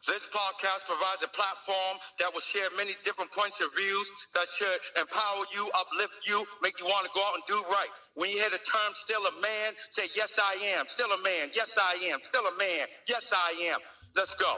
This podcast provides a platform that will share many different points of views that should empower you, uplift you, make you want to go out and do right. When you hear the term still a man, say, yes, I am. Still a man. Yes, I am. Still a man. Yes, I am. Let's go.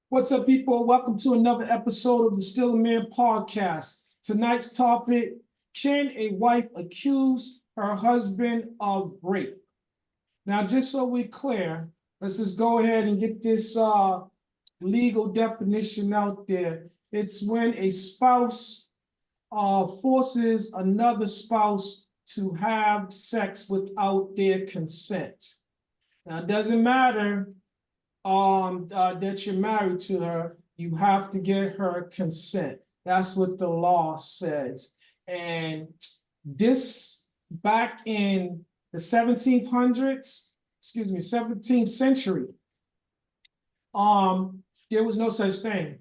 What's up, people? Welcome to another episode of the Still a Man podcast. Tonight's topic: can a wife accuse her husband of rape? Now, just so we're clear, let's just go ahead and get this legal definition out there. It's when a spouse forces another spouse to have sex without their consent. Now, it doesn't matter that you're married to her, you have to get her consent. That's what the law says. And this back in the 17th century, there was no such thing.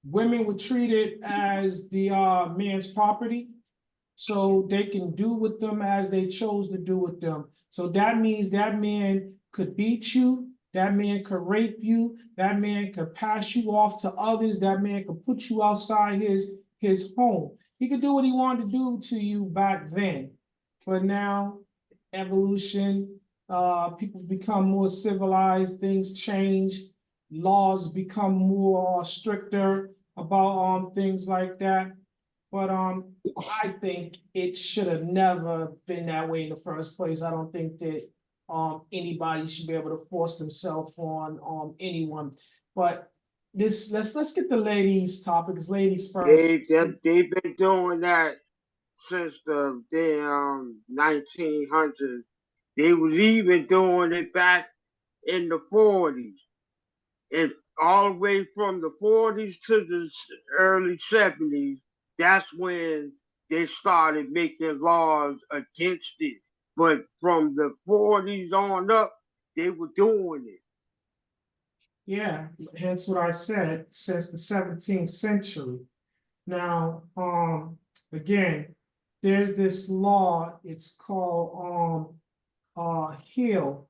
Women were treated as the man's property, so they can do with them as they chose to do with them. So that means that man could beat you, that man could rape you, that man could pass you off to others, that man could put you outside his home. He could do what he wanted to do to you back then. But now, evolution, people become more civilized, things change, laws become more stricter about things like that. But I think it should have never been that way in the first place. I don't think that anybody should be able to force themselves on anyone. But let's get the ladies' topics. Ladies first. They've been doing that since the 1900s. They was even doing it back in the 40s, and all the way from the 40s to the early 70s. That's when they started making laws against it. But from the 40s on up, they were doing it. Yeah, hence what I said, since the 17th century. Now, again, there's this law, it's called Hill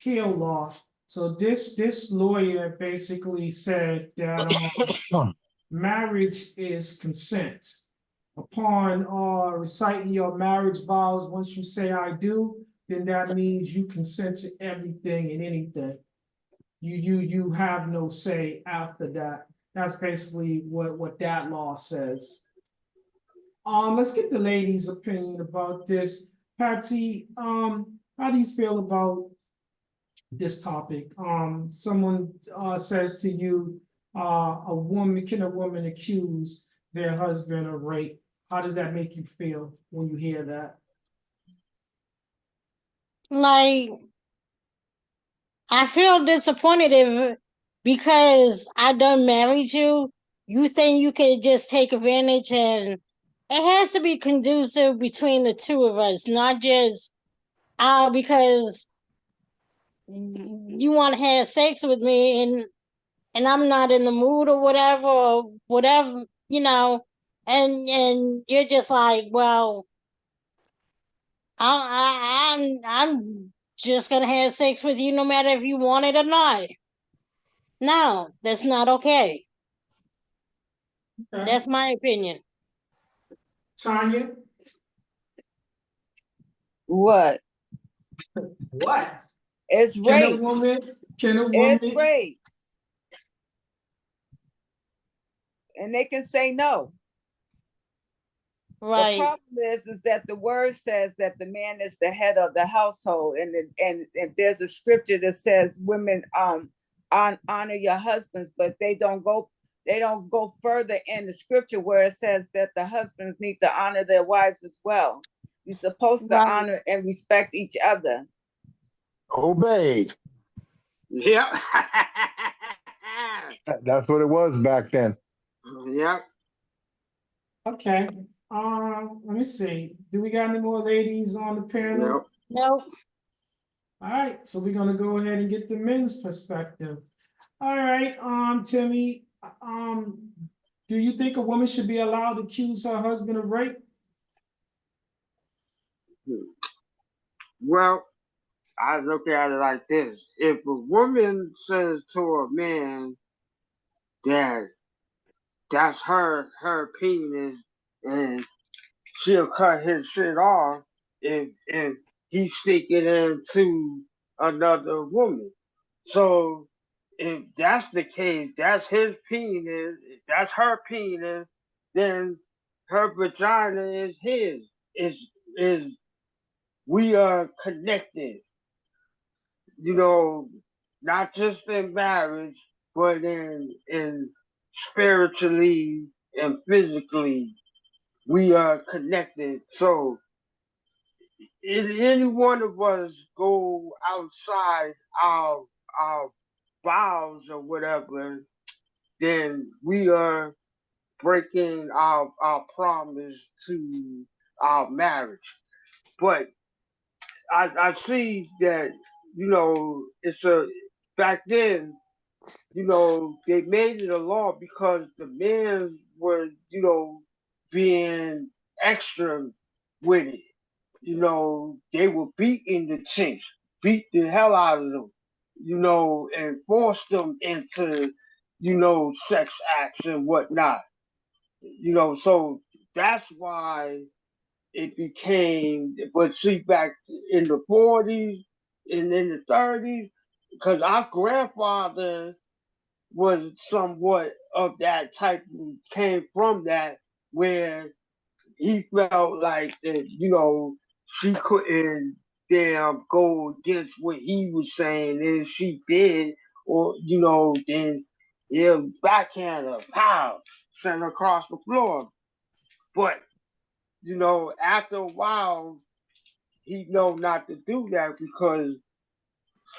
law. So this lawyer basically said that marriage is consent. Upon reciting your marriage vows, once you say I do, then that means you consent to everything and anything. You have no say after that. That's basically what that law says. Let's get the ladies' opinion about this. Patsy, how do you feel about this topic? Someone says to you, can a woman accuse their husband of rape? How does that make you feel when you hear that? Like, I feel disappointed because I done married you. You think you could just take advantage, and it has to be conducive between the two of us, not just because you want to have sex with me and I'm not in the mood or whatever, and you're just like, well, I'm just gonna have sex with you no matter if you want it or not. No, that's not okay. That's my opinion. Tanya? What? What? It's rape. Can a woman? It's rape. And they can say no. Right. The problem is that the word says that the man is the head of the household, and there's a scripture that says women honor your husbands, but they don't go further in the scripture where it says that the husbands need to honor their wives as well. You're supposed to honor and respect each other. Obey. Yep. That's what it was back then. Yeah. Okay, let me see. Do we got any more ladies on the panel? Yep. Nope. All right, so we're gonna go ahead and get the men's perspective. All right, Timmy, do you think a woman should be allowed to accuse her husband of rape? Well, I look at it like this. If a woman says to a man that that's her penis and she'll cut his shit off if he's sneaking into another woman. So if that's the case, that's his penis, that's her penis, then her vagina is his. Is we are connected, you know, not just in marriage, but in spiritually and physically, we are connected. So if any one of us go outside our vows or whatever, then we are breaking our promise to our marriage. But I see that, you know, it's a back then, you know, they made it a law because the men were, you know, being extra with it. You know, they were beating the chicks, beat the hell out of them, you know, and forced them into, you know, sex acts and whatnot. You know, so that's why it became, but see, back in the 40s and in the 30s, because our grandfather was somewhat of that type, came from that, where he felt like that, you know, she couldn't damn go against what he was saying, and she did, or, you know, then he'll backhand her, pow, send her across the floor. But, you know, after a while, he know not to do that because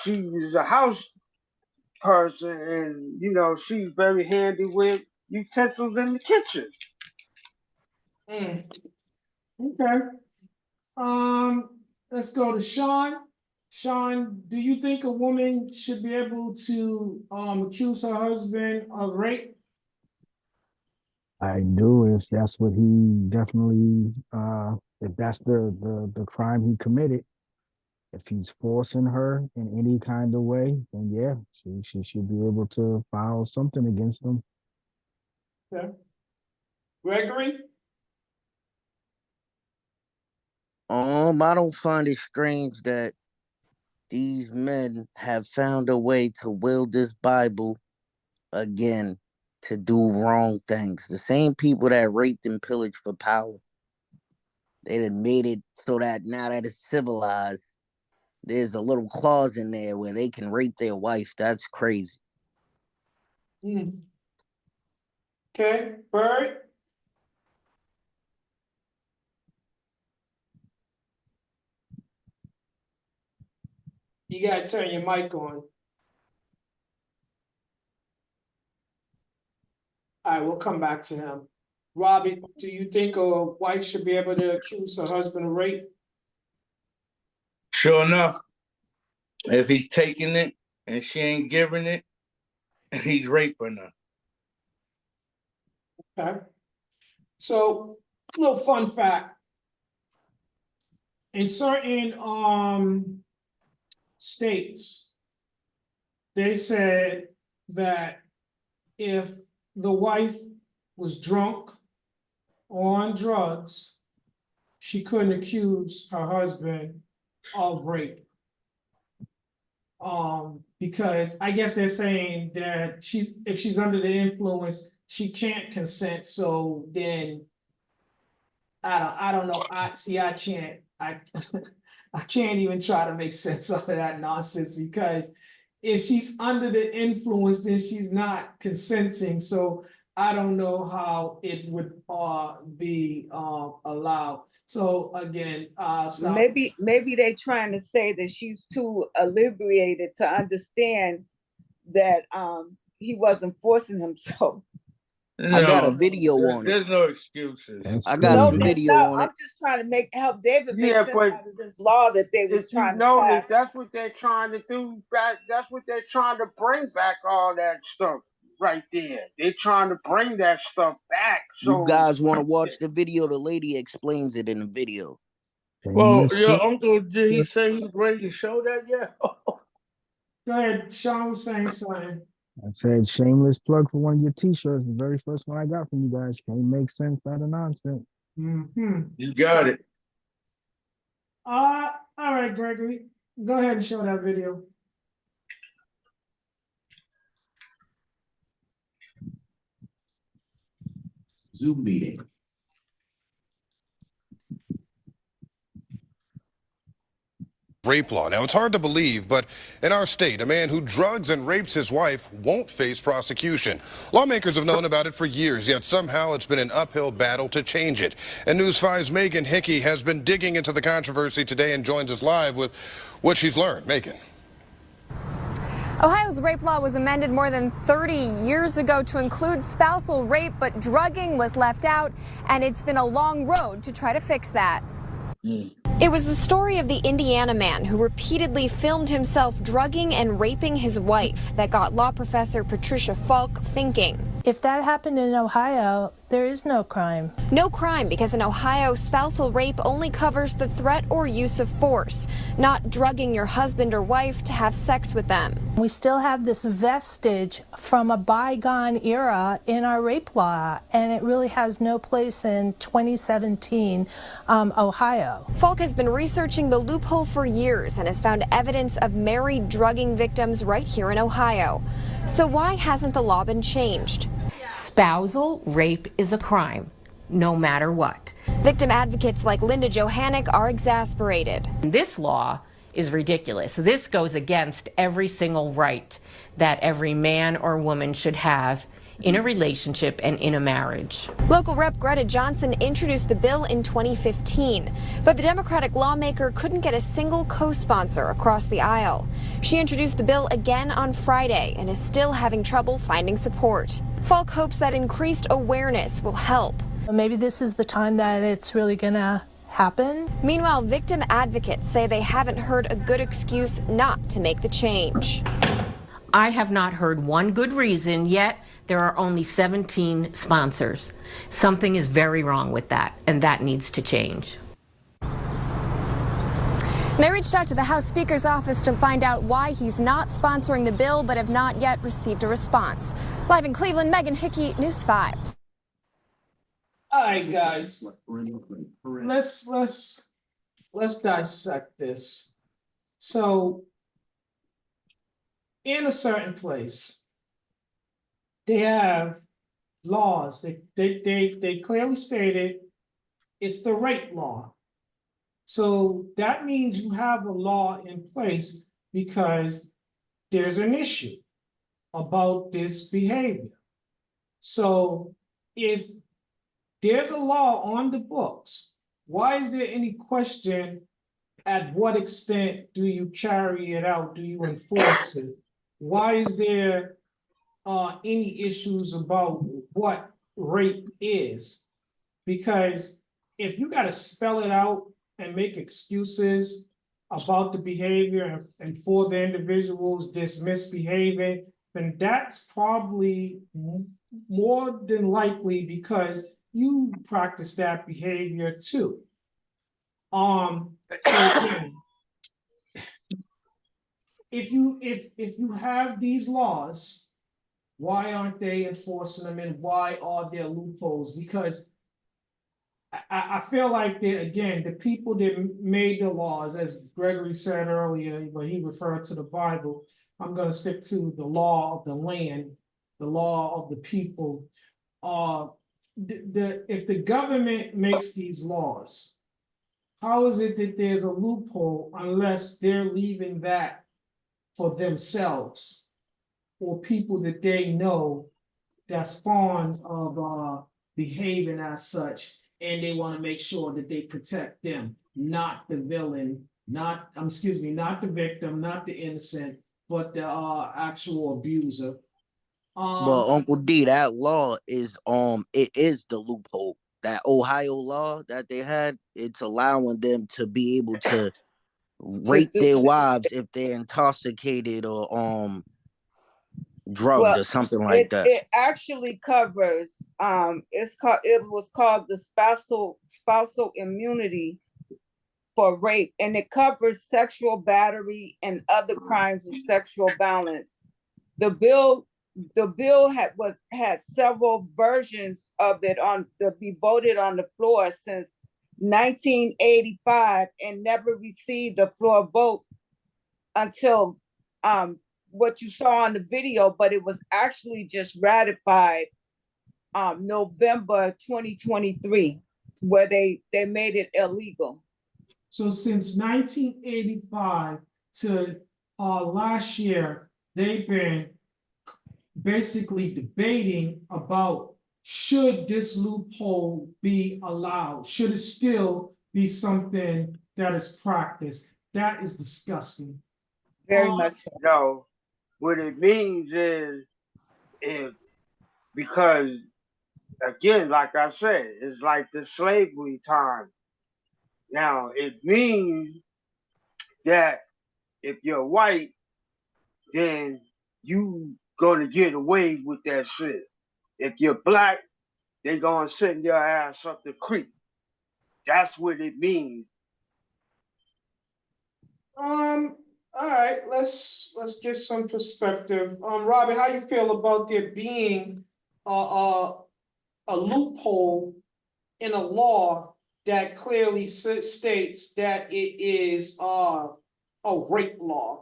she was a house person and, you know, she's very handy with utensils in the kitchen. Mm, okay. Let's go to Sean. Sean, do you think a woman should be able to accuse her husband of rape? I do, if that's what he definitely, if that's the crime he committed, if he's forcing her in any kind of way, then yeah, she should be able to file something against him. Okay. Gregory? I don't find it strange that these men have found a way to wield this Bible again to do wrong things. The same people that raped and pillaged for power, they done made it so that now that it's civilized, there's a little clause in there where they can rape their wife. That's crazy. Mm. Okay, Bird? You gotta turn your mic on. All right, we'll come back to him. Robbie, do you think a wife should be able to accuse her husband of rape? Sure enough, if he's taking it and she ain't giving it, he's raping her. Okay. So, little fun fact. In certain states, they said that if the wife was drunk or on drugs, she couldn't accuse her husband of rape. Because I guess they're saying that if she's under the influence, she can't consent. So then I don't know. I can't I can't even try to make sense of that nonsense because if she's under the influence, then she's not consenting. So I don't know how it would be allowed. So again, stop. Maybe they trying to say that she's too inebriated to understand that he wasn't forcing himself. I got a No, video on it. there's no excuses. That's I got No, some crazy. there's video not. on I'm it. just trying to help David make Yeah, sense but out of this law that they was if you trying to notice, pass. that's what they're trying to do back. That's what they're trying to bring back, all that stuff right there. They're trying to bring that stuff back. You So guys want to watch the video? The lady explains it in the video. Well, Shameless your plug. uncle, did he say he's ready to show that yet? Go ahead, Sean was saying something. I said shameless plug for one of your t-shirts. The very first one I got from you guys. Can't make sense out of nonsense. Mm-hmm. You got it. All right, Gregory, go ahead and show that video. Zoom meeting. Rape law. Now, it's hard to believe, but in our state, a man who drugs and rapes his wife won't face prosecution. Lawmakers have known about it for years, yet somehow it's been an uphill battle to change it. And News 5's Megan Hickey has been digging into the controversy today and joins us live with what she's learned. Megan. Ohio's rape law was amended more than 30 years ago to include spousal rape, but drugging was left out, and it's been a long road to try to fix that. It was the story of the Indiana man who repeatedly filmed himself drugging and raping his wife that got law professor Patricia Falk thinking. If that happened in Ohio, there is no crime. No crime, because in Ohio, spousal rape only covers the threat or use of force, not drugging your husband or wife to have sex with them. We still have this vestige from a bygone era in our rape law, and it really has no place in 2017 Ohio. Falk has been researching the loophole for years and has found evidence of married drugging victims right here in Ohio. So why hasn't the law been changed? Spousal rape is a crime, no matter what. Victim advocates like Linda Johannick are exasperated. This law is ridiculous. This goes against every single right that every man or woman should have in a relationship and in a marriage. Local Rep. Greta Johnson introduced the bill in 2015, but the Democratic lawmaker couldn't get a single co-sponsor across the aisle. She introduced the bill again on Friday and is still having trouble finding support. Falk hopes that increased awareness will help. Maybe this is the time that it's really gonna happen. Meanwhile, victim advocates say they haven't heard a good excuse not to make the change. I have not heard one good reason, yet there are only 17 sponsors. Something is very wrong with that, and that needs to change. And I reached out to the House Speaker's office to find out why he's not sponsoring the bill, but have not yet received a response. Live in Cleveland, Megan Hickey, News 5. All right, guys, let's dissect this. So, in a certain place, they have laws. They clearly stated it's the rape law. So that means you have a law in place because there's an issue about this behavior. So if there's a law on the books, why is there any question at what extent do you carry it out? Do you enforce it? Why is there any issues about what rape is? Because if you got to spell it out and make excuses about the behavior and for the individuals misbehaving, then that's probably more than likely because you practice that behavior too. So again, if you have these laws, why aren't they enforcing them, and why are there loopholes? Because I feel like that, again, the people that made the laws, as Gregory said earlier, when he referred to the Bible, I'm going to stick to the law of the land, the law of the people. If the government makes these laws, how is it that there's a loophole unless they're leaving that for themselves or people that they know that's fond of behaving as such, and they want to make sure that they protect them, not the villain, not the victim, not the innocent, but the actual abuser. Well, Uncle D, that law is it is the loophole. That Ohio law that they had, it's allowing them to be able to To rape do their wives if they're intoxicated or drugged well, or something like it that. it actually covers it was called the spousal immunity for rape, and it covers sexual battery and other crimes of sexual violence. The bill had several versions of it on to be voted on the floor since 1985 and never received a floor vote until what you saw on the video, but it was actually just ratified November 2023, where they made it illegal. So since 1985 to last year, they've been basically debating about should this loophole be allowed? Should it still be something that is practiced? That is disgusting. Very much so. No, what it means is if because again, like I said, it's like the slavery time. Now it means that if you're white, then you gonna get away with that shit. If you're black, they gonna send your ass up the creek. That's what it means. All right, let's get some perspective. Robbie, how you feel about there being a loophole in a law that clearly states that it is a rape law?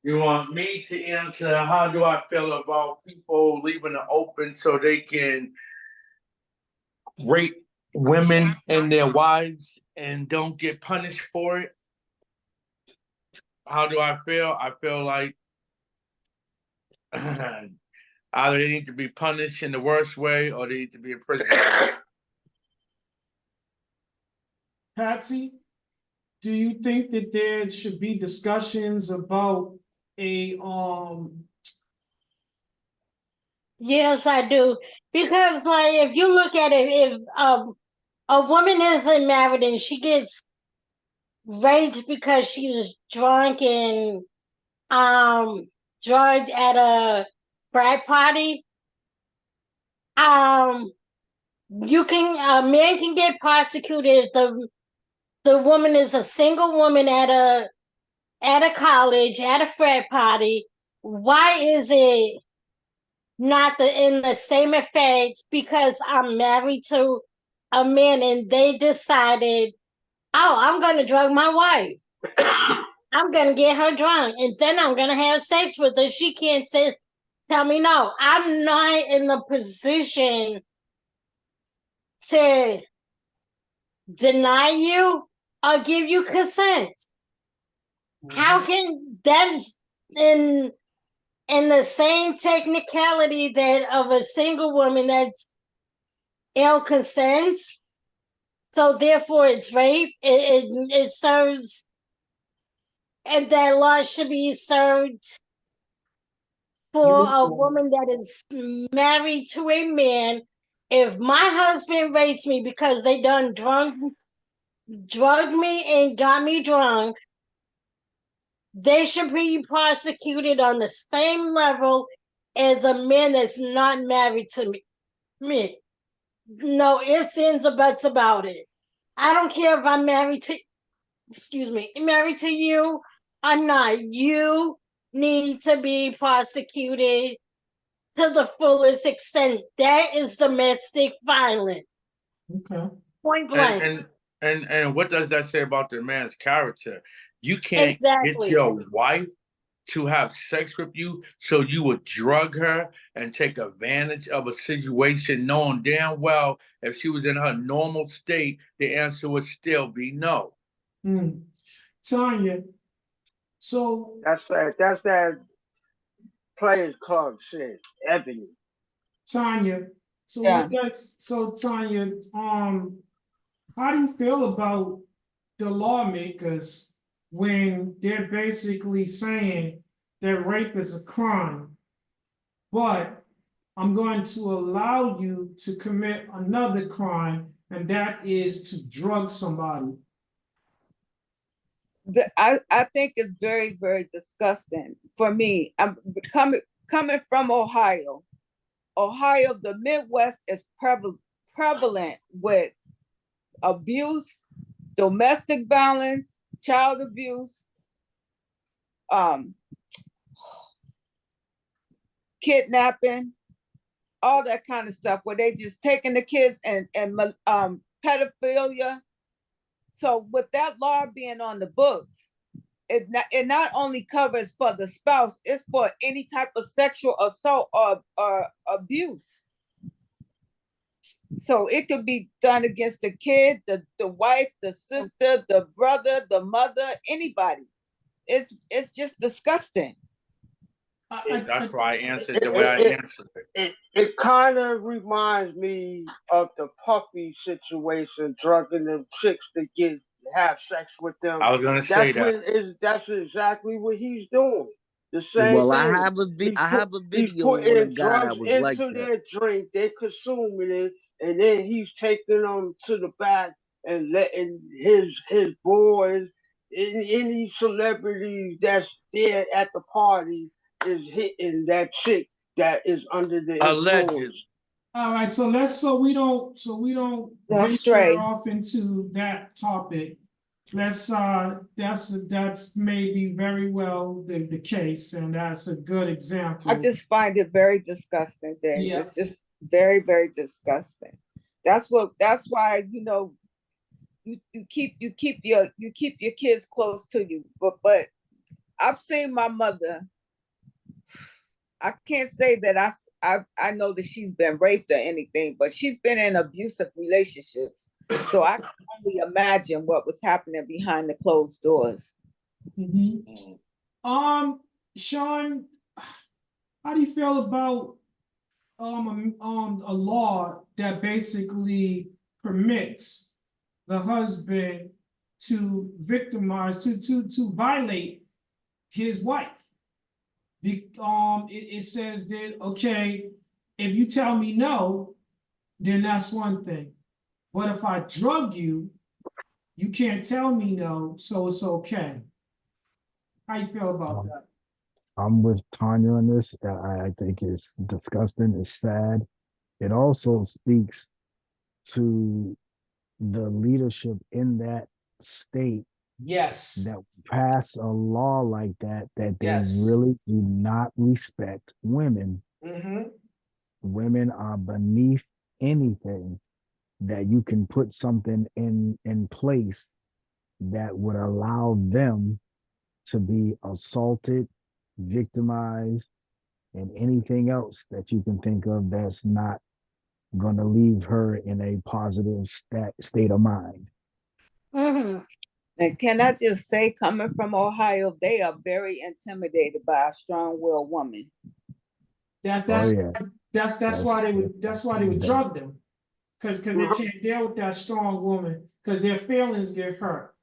You want me to answer? How do I feel about people leaving it open so they can rape women and their wives and don't get punished for it? How do I feel? I feel like either they need to be punished in the worst way or they need to be in prison. Patsy, do you think that there should be discussions about a Yes, I do. Because like if you look at it, if a woman isn't married and she gets raped because she's drunk and drugged at a frat party, you can a man can get prosecuted if the woman is a single woman at a college, at a frat party. Why is it not in the same effect because I'm married to a man and they decided, oh, I'm going to drug my wife. I'm going to get her drunk and then I'm going to have sex with her. She can't tell me no. I'm not in the position to deny you or give you consent. How can that's in the same technicality that of a single woman that's ill consent, so therefore it's rape. It serves, and that law should be served for a woman that is married to a man. If my husband rapes me because they done drugged me and got me drunk, they should be prosecuted on the same level as a man that's not married to me. No ifs, ands, or buts about it. I don't care if I'm married to you or not. You need to be prosecuted to the fullest extent. That is domestic violence. Okay. Point blank. And what does that say about the man's character? You can't get your wife to have sex with you, so you would drug her and take advantage of a situation knowing damn well if she was in her normal state, the answer would still be no. Tanya, so that's that Players Club shit, Ebony. Tanya, so Yeah. Tanya, how do you feel about the lawmakers when they're basically saying that rape is a crime, but I'm going to allow you to commit another crime, and that is to drug somebody. I think it's very, very disgusting for me. I'm coming from Ohio. Ohio, the Midwest is prevalent with abuse, domestic violence, child abuse, kidnapping, all that kind of stuff, where they just taking the kids and pedophilia. So with that law being on the books, it not only covers for the spouse, it's for any type of sexual assault or abuse. So it could be done against the kid, the wife, the sister, the brother, the mother, anybody. It's just disgusting. That's why I answered the way I answered it. It kind of reminds me of the puppy situation, drugging them chicks to have sex with them. I was gonna say that. That's exactly what he's doing. The same Well, thing. I have a He's video on a putting guy drugs that was like into that. their drink, they're consuming it, and then he's taking them to the back and letting his boys, any celebrities that's there at the party, is hitting that chick that is under the influence. Allegedly. All right, so we don't venture off into that topic. That's maybe very well the case, and that's a good example. I just find it very disgusting, Dave. Yeah. It's just very, very disgusting. That's why, you keep your kids close to you. But I've seen my mother. I can't say that I know that she's been raped or anything, but she's been in abusive relationships. So I can only imagine what was happening behind the closed doors. Mm-hmm. Sean, how do you feel about a law that basically permits the husband to victimize, to violate his wife? It says that, okay, if you tell me no, then that's one thing. But if I drug you, you can't tell me no, so it's okay. How you feel about that? I'm with Tanya on this. I think it's disgusting. It's sad. It also speaks to the leadership in that state. Yes. That pass a law like that they Yes. really do not respect women. Mm-hmm. Women are beneath anything. That you can put something in place that would allow them to be assaulted, victimized, and anything else that you can think of that's not going to leave her in a positive state of mind. Mm-hmm. And can I just say, coming from Ohio, they are very intimidated by a strong-willed woman. That's why they would drug them, because they can't deal with that strong woman, because their feelings get hurt.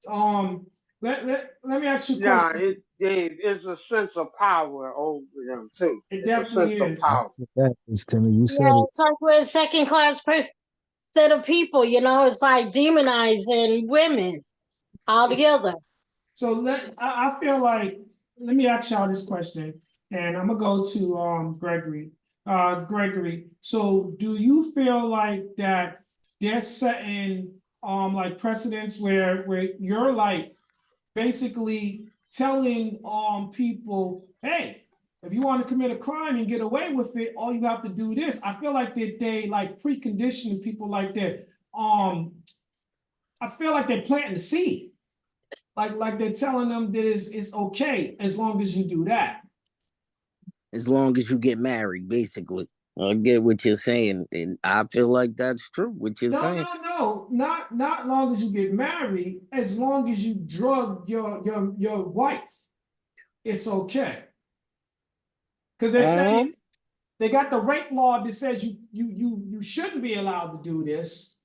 Let me ask you a question. It's a sense of power over them too. It definitely is. That is, Timmy, you said it. It's like we're a second-class set of people, it's like demonizing women altogether. So I feel like, let me ask y'all this question, and I'm gonna go to Gregory. Gregory, so do you feel like that they're setting like precedents where you're like basically telling people, hey, if you want to commit a crime and get away with it, all you have to do this? I feel like they like preconditioning people like that. I feel like they're planting the seed. Like they're telling them that it's okay as long as you do that. As long as you get married, basically. I get what you're saying, and I feel like that's true. What you're saying. No, not long as you get married. As long as you drug your wife, it's okay. Because they're saying they got the rape law that says you shouldn't be allowed to do this,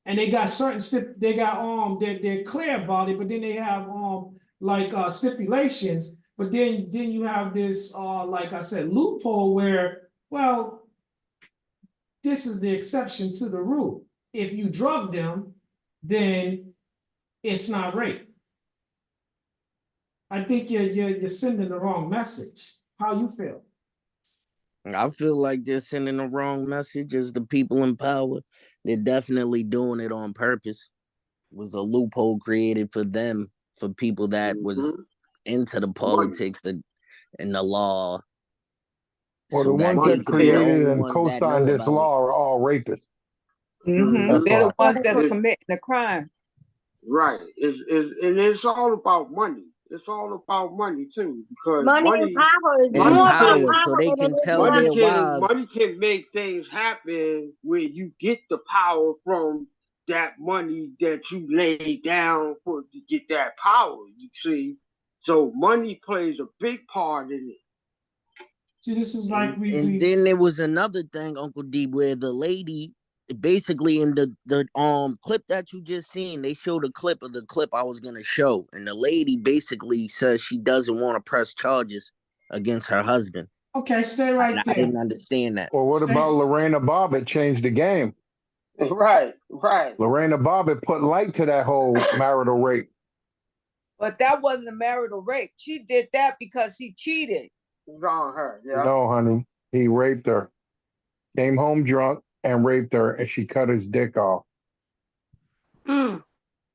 and they got they're clear about it, but then they have like stipulations But then you have this, like I said, loophole where, well, this is the exception to the rule. If you drug them, then it's not rape. I think you're sending the wrong message. How you feel? I feel like they're sending the wrong message as the people in power. They're definitely doing it on purpose. It was a loophole created for them, for people that was into the Money. politics and the law, Well, the so that ones they that could be the created only and ones that co-signed know this about it. law are all rapists. Mm-hmm. That's They're the why. ones that's committing the crime. Right. And it's all about money. It's all about money too, because Money and money power. It's And money more about can power, so power they than can it is tell money. their money wives. can make things happen where you get the power from that money that you laid down for to get that power, you see. So money plays a big part in it. See, this is like And then there was another thing, Uncle D, where the lady, basically in the clip that you just seen, they showed a clip of the clip I was gonna show, and the lady basically says she doesn't want to press charges against her husband. Okay, stay And right I there. didn't understand that. Well, what Stay. about Lorena Bobbitt changed the game? Right. Lorena Bobbitt put light to that whole marital rape. But that wasn't a marital rape. She did that because he cheated. On her, yeah. No, honey, he raped her. Came home drunk and raped her, and she cut his dick off.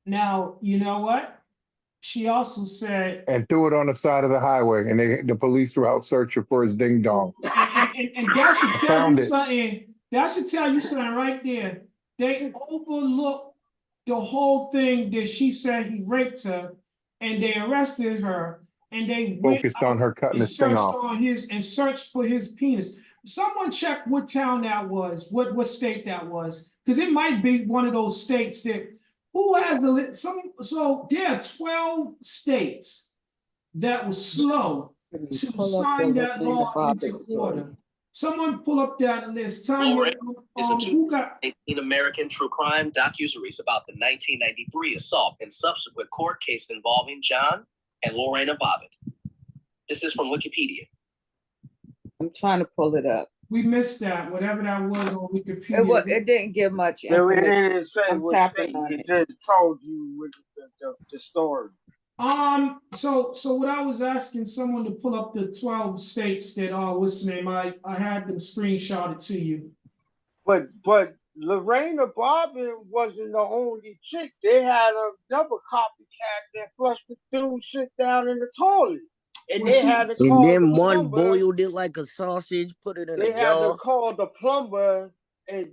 Now, you know what? She also said, and threw it on the side of the highway, and the police were out searching for his ding dong. and that should tell found you it. something. That should tell you something right there. They overlooked the whole thing that she said he raped her, and they arrested her, and they went Focused on her cutting and his thing searched off. on his and searched for his penis. Someone check what town that was, what state that was, because it might be one of those states that who has the list. So there are 12 states that was slow to sign that law into order. Someone pull up that list. Tanya, who got 19 American true crime docuseries about the 1993 assault and subsequent court case involving John and Lorena Bobbitt. This is from Wikipedia. I'm trying to pull it up. We missed that, whatever that was on Wikipedia. It didn't give much It information. didn't say I'm what tapping state. on It it. just told you with the story. So what I was asking someone to pull up the 12 states that what's the name? I had them screenshotted to you. But Lorena Bobbitt wasn't the only chick. They had another copycat that flushed the dude shit down in the toilet. And they had to And call then the one plumber. boiled it like a sausage, put it in They a had to jar. call the plumber and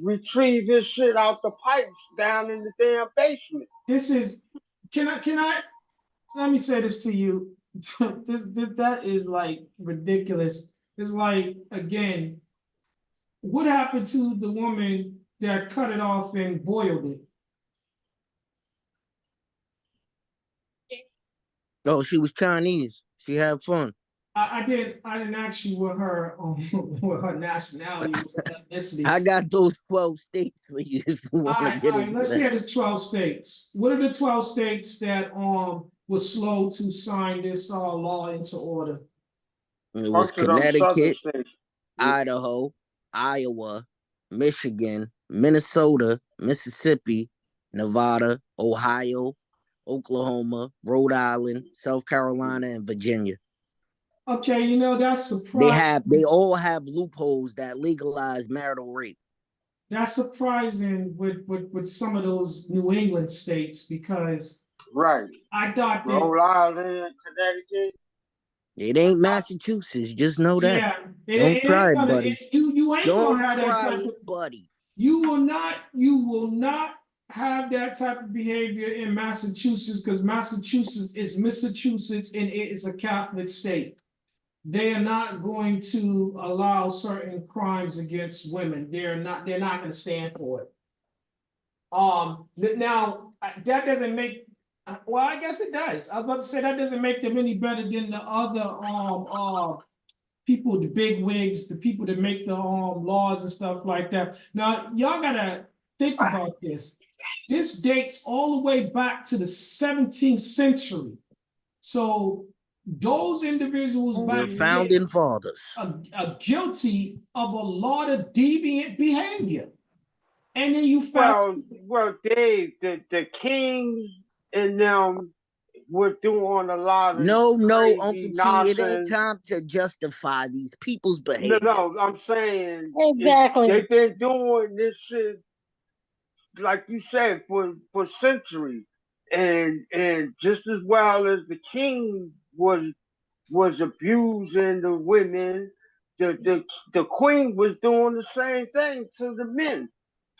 retrieve his shit out the pipes down in the damn basement. This is, can I, let me say this to you. That is like ridiculous. It's like, again, what happened to the woman that cut it off and boiled it? Oh, she was Chinese. She had fun. I didn't ask you what her what her nationality was, ethnicity. I got those 12 states for you if you want to get into Let's that. hear this 12 states. What are the 12 states that were slow to sign this law into order? It was Bunch of them southern Connecticut, states. Idaho, Iowa, Michigan, Minnesota, Mississippi, Nevada, Ohio, Oklahoma, Rhode Island, South Carolina, and Virginia. Okay, you know, that's surprising. They all have loopholes that legalize marital rape. That's surprising with some of those New England states, because right. I thought that Rhode Island, Connecticut. It ain't Massachusetts. Just know that. Yeah, Don't try it, buddy. You ain't Don't gonna have that try type it, of, buddy. You will not have that type of behavior in Massachusetts, because Massachusetts is Massachusetts and it is a Catholic state. They are not going to allow certain crimes against women. They're not going to stand for it. Now that doesn't make, well, I guess it does. I was about to say that doesn't make them any better than the other people, the big wigs, the people that make the laws and stuff like that. Now, y'all gotta think about this. This dates all the way back to the 17th century. So those individuals Your back then founding fathers. are guilty of a lot of deviant behavior. And then you well, Dave, the kings and them were doing a lot of No, crazy Uncle T, it ain't nonsense. time to justify these people's No, behavior. no, I'm saying Exactly. they've been doing this shit, like you said, for centuries, and just as well as the king was abusing the women, the queen was doing the same thing to the men.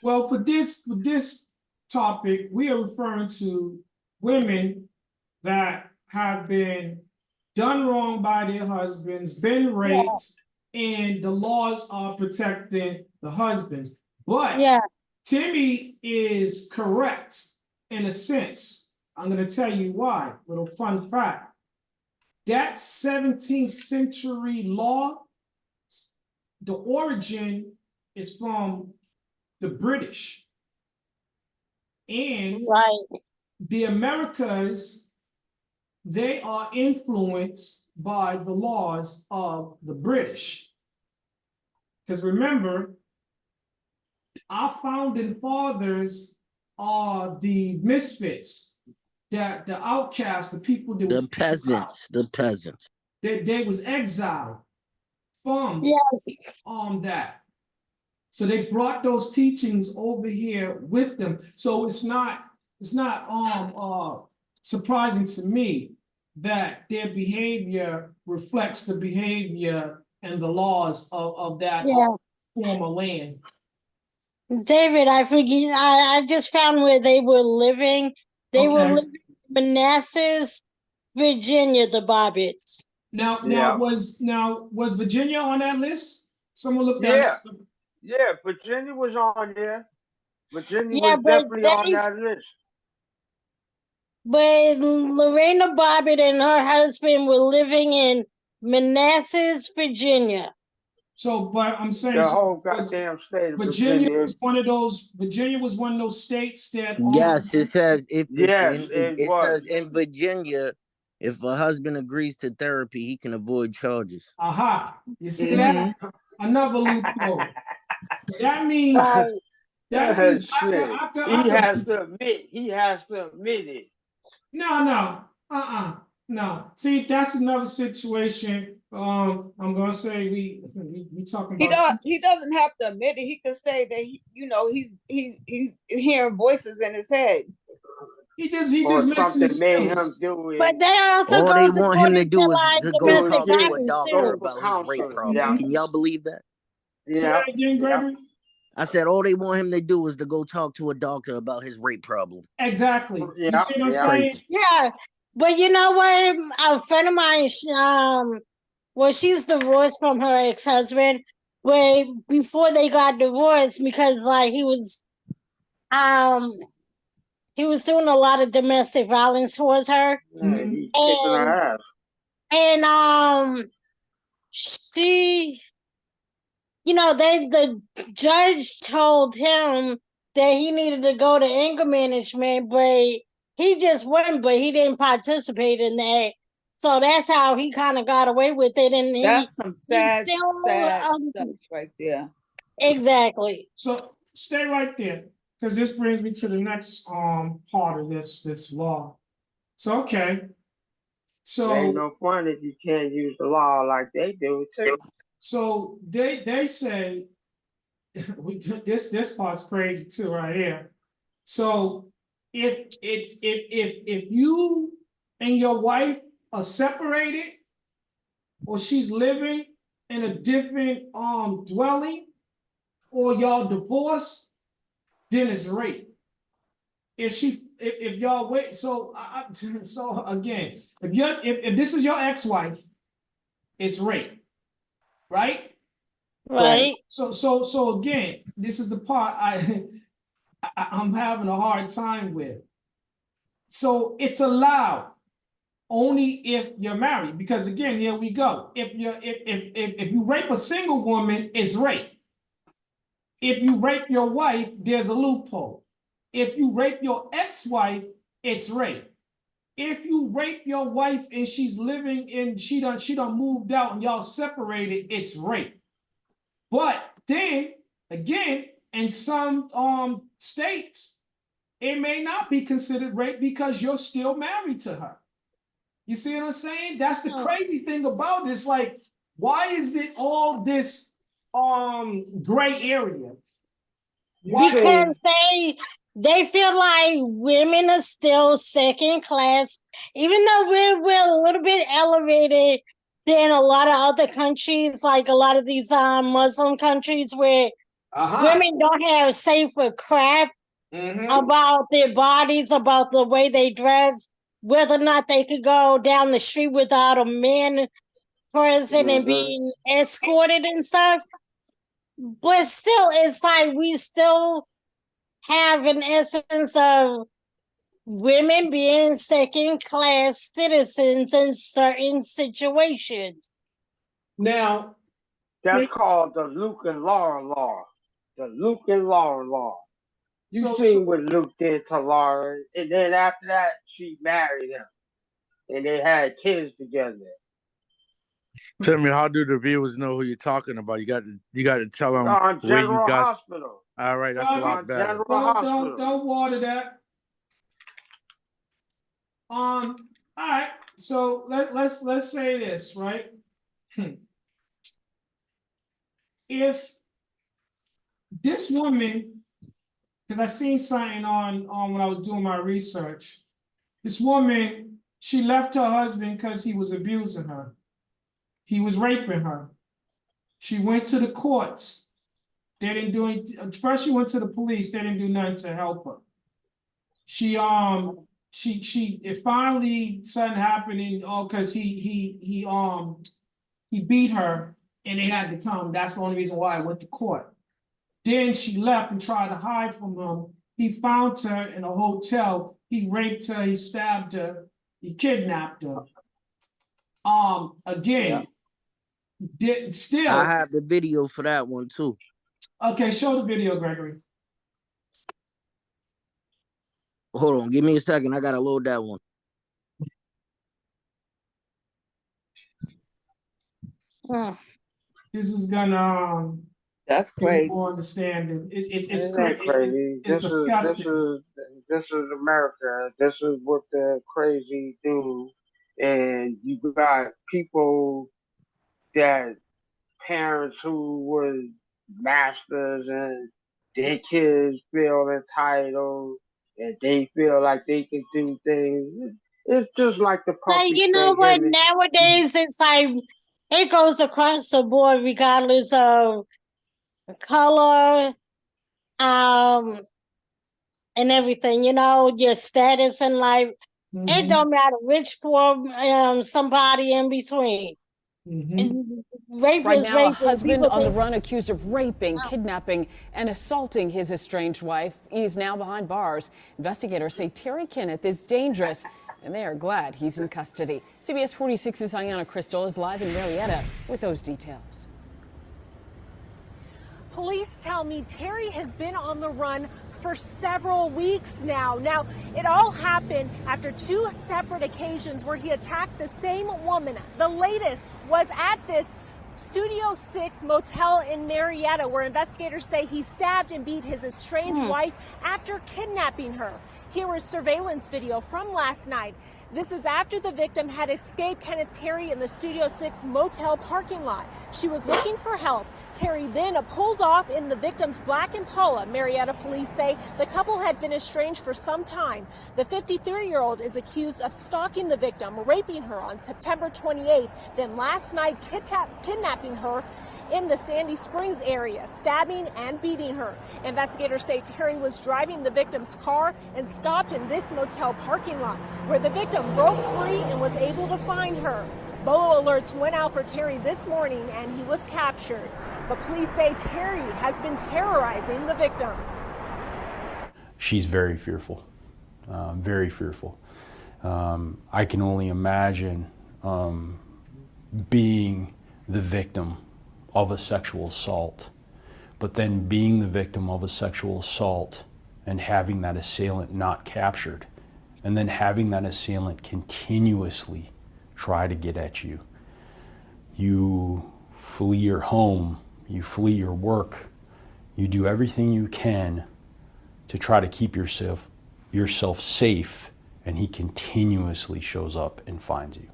Well, for this topic, we are referring to women that have been done wrong by their husbands, been raped, and the laws are protecting the husbands. But Yeah. Timmy is correct in a sense. I'm going to tell you why. Little fun fact. That 17th century law, the origin is from the British. And right. The Americas, they are influenced by the laws of the British. Because remember, our founding fathers are the misfits, that the outcasts, the people that the peasants. They was exiled from that. So they brought those teachings over here with them. So it's not surprising to me that their behavior reflects the behavior and the laws of that former land. David, I forget. I just found where they were living. They were living in Manassas, Virginia, the Bobbits. Now was Virginia on that list? Someone looked at it. Yeah, Virginia was on there. Virginia Yeah, was definitely on that list. But Lorena Bobbitt and her husband were living in Manassas, Virginia. So, but I'm saying the whole goddamn state of Virginia Virginia was one of those. Virginia was one of those states that. Yes, it says it says in Virginia, if a husband agrees to therapy, he can avoid charges. Aha! You see that? Another loophole. That means I he has to admit it. No. No. See, that's another situation. I'm gonna say we talking about. He doesn't have to admit it. He could say that he's hearing voices in his head. He just makes made him do it. But they also all they want him to do is to go talk to a doctor too. about his rape problem. Can y'all believe that? Yeah. Say that again, Gregory. I said all they want him to do is to go talk to a doctor about his rape problem. Exactly. You see what I'm saying? Yeah. But you know what? A friend of mine, she's divorced from her ex-husband. Way before they got divorced, because like he was doing a lot of domestic violence towards her. He's kicking her ass. And she, the judge told him that he needed to go to anger management, but he just went, but he didn't participate in that. So that's how he kind of got away with it. And that's some sad stuff right there. Exactly. So stay right there, because this brings me to the next part of this law. So So ain't no fun if you can't use the law like they do too. So they say this part's crazy too right here. So if you and your wife are separated, or she's living in a different dwelling, or y'all divorced, then it's rape. If y'all wait, so again, if this is your ex-wife, it's rape, right? Right. So again, this is the part I'm having a hard time with. So it's allowed only if you're married, because again, here we go. If you rape a single woman, it's rape. If you rape your wife, there's a loophole. If you rape your ex-wife, it's rape. if you rape your wife and she's living in, she done moved out and y'all separated, it's rape. But then again, in some states, it may not be considered rape because you're still married to her. You see what I'm saying? That's the crazy thing about this. Like, why is it all this gray area? Because they feel like women are still second class, even though we're a little bit elevated than a lot of other countries, like a lot of these Muslim countries where women don't have safer crap about their bodies, about the way they dress, whether or not they could go down the street without a man present and being escorted and stuff. But still, it's like we still have an essence of women being second class citizens in certain situations. Now, that's called the Luke and Laura law. The Luke and Laura law. You seen what Luke did to Laura, and then after that, she married him, and they had kids together. Tell me, how do the viewers know who you're talking about? You got to tell them where you General got. Hospital. All right, that's a lot better. Don't water that. All right. So let's say this, right? If this woman, because I seen something on when I was doing my research, this woman, she left her husband because he was abusing her. He was raping her. She went to the courts. They didn't do anything. First, she went to the police. They didn't do nothing to help her. It finally something happening. Because he beat her and they had to come. That's the only reason why I went to court. Then she left and tried to hide from him. He found her in a hotel. He raped her. He stabbed her. He kidnapped her. Again, still. I have the video for that one too. Okay, show the video, Gregory. Hold on, give me a second. I gotta load that one. This is gonna that's crazy. more understanding. It's crazy. It's disgusting. This is America. This is what the crazy do, and you got people that parents who were masters and their kids feel entitled and they feel like they can do things. It's just like the puppy You know thing. what? Nowadays, it's like it goes across the board, regardless of color, and everything. You know, your status in life. It don't matter, rich, poor, somebody in between. Rape Right is now, rape. a husband on the run accused of raping, kidnapping, and assaulting his estranged wife. He's now behind bars. Investigators say Terry Kenneth is dangerous, and they are glad he's in custody. CBS 46's Ayanna Crystal is live in Marietta with those details. Police tell me Terry has been on the run for several weeks now. Now, it all happened after two separate occasions where he attacked the same woman. The latest was at this Studio 6 motel in Marietta, where investigators say he stabbed and beat his estranged wife after kidnapping her. Here is surveillance video from last night. This is after the victim had escaped Kenneth Terry in the Studio 6 motel parking lot. She was looking for help. Terry then pulls off in the victim's black Impala. Marietta police say the couple had been estranged for some time. The 53-year-old is accused of stalking the victim, raping her on September 28th, then last night kidnapping her in the Sandy Springs area, stabbing and beating her. Investigators say Terry was driving the victim's car and stopped in this motel parking lot, where the victim broke free and was able to find her. BOA alerts went out for Terry this morning and he was captured. But police say Terry has been terrorizing the victim. She's very fearful, very fearful. I can only imagine being the victim of a sexual assault, but then being the victim of a sexual assault and having that assailant not captured and then having that assailant continuously try to get at you. You flee your home, you flee your work, you do everything you can to try to keep yourself safe, and he continuously shows up and finds you.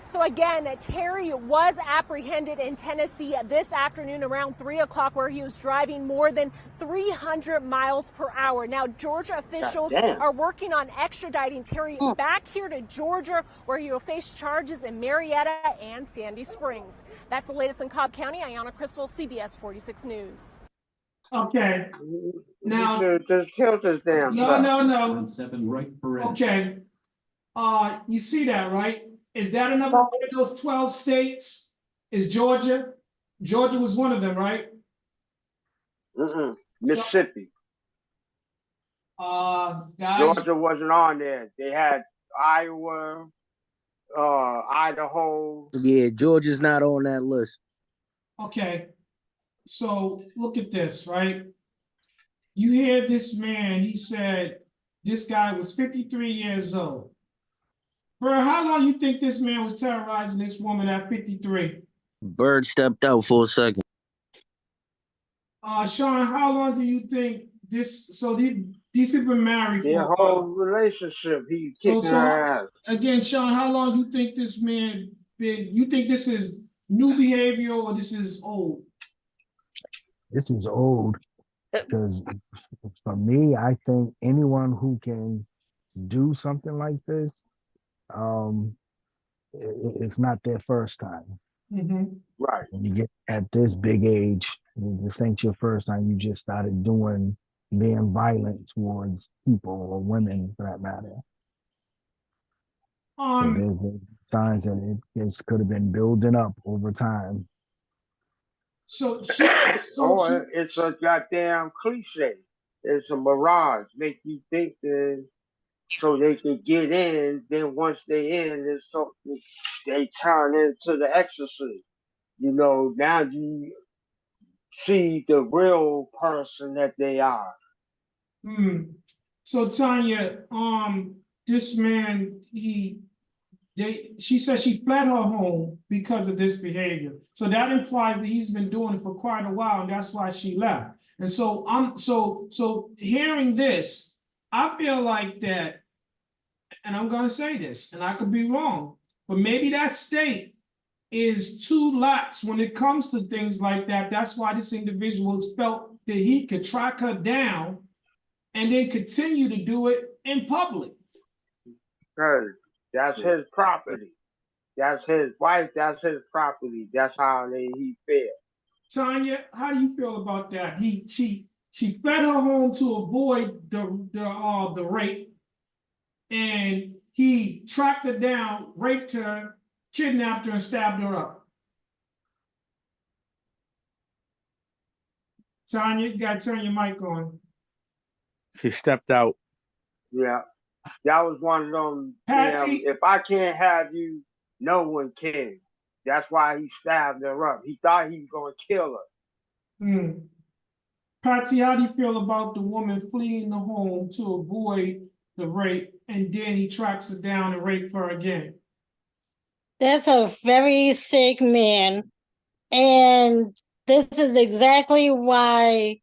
So again, Terry was apprehended in Tennessee this afternoon around 3 o'clock, where he was driving more than 300 miles per hour. Now, Georgia officials are working on extraditing Terry back here to Georgia, where he will face charges in Marietta and Sandy Springs. That's the latest in Cobb County. Ayanna Crystal, CBS 46 News. Okay. Now, just killed this damn no. 7 right for it. Okay. You see that, right? Is that another one of those 12 states? Is Georgia? Georgia was one of them, right? Mississippi. Guys. Georgia wasn't on there. They had Iowa, Idaho. Yeah, Georgia's not on that list. Okay. So look at this, right? You hear this man, he said this guy was 53 years old. Bro, how long you think this man was terrorizing this woman at 53? Bird stepped out for a second. Sean, how long do you think this, so these people been married for Their whole relationship, he kicking her ass. Again, Sean, how long you think this man been, you think this is new behavior or this is old? This is old, because for me, I think anyone who can do something like this, it's not their first time. Right. When you get at this big age, this ain't your first time. You just started being violent towards people or women, for that matter. So there's signs that it could have been building up over time. It's a goddamn cliche. It's a mirage. Make you think that so they can get in. Then once they in, there's something they turn into the exorcist. You know, now you see the real person that they are. So Tanya, this man, she said she fled her home because of this behavior. So that implies that he's been doing it for quite a while, and that's why she left. And so hearing this, I feel like that, and I'm gonna say this, and I could be wrong, but maybe that state is too lax when it comes to things like that. That's why this individual felt that he could track her down and then continue to do it in public. That's his property. That's his wife. That's his property. That's how he feels. Tanya, how do you feel about that? She fled her home to avoid the rape, and he tracked her down, raped her, kidnapped her, and stabbed her up. Tanya, you gotta turn your mic on. She stepped out. Yeah. That was one of them. Patsy, if I can't have you, no one can. That's why he stabbed her up. He thought he was going to kill her. Patsy, how do you feel about the woman fleeing the home to avoid the rape, and then he tracks her down and rapes her again? That's a very sick man. And this is exactly why,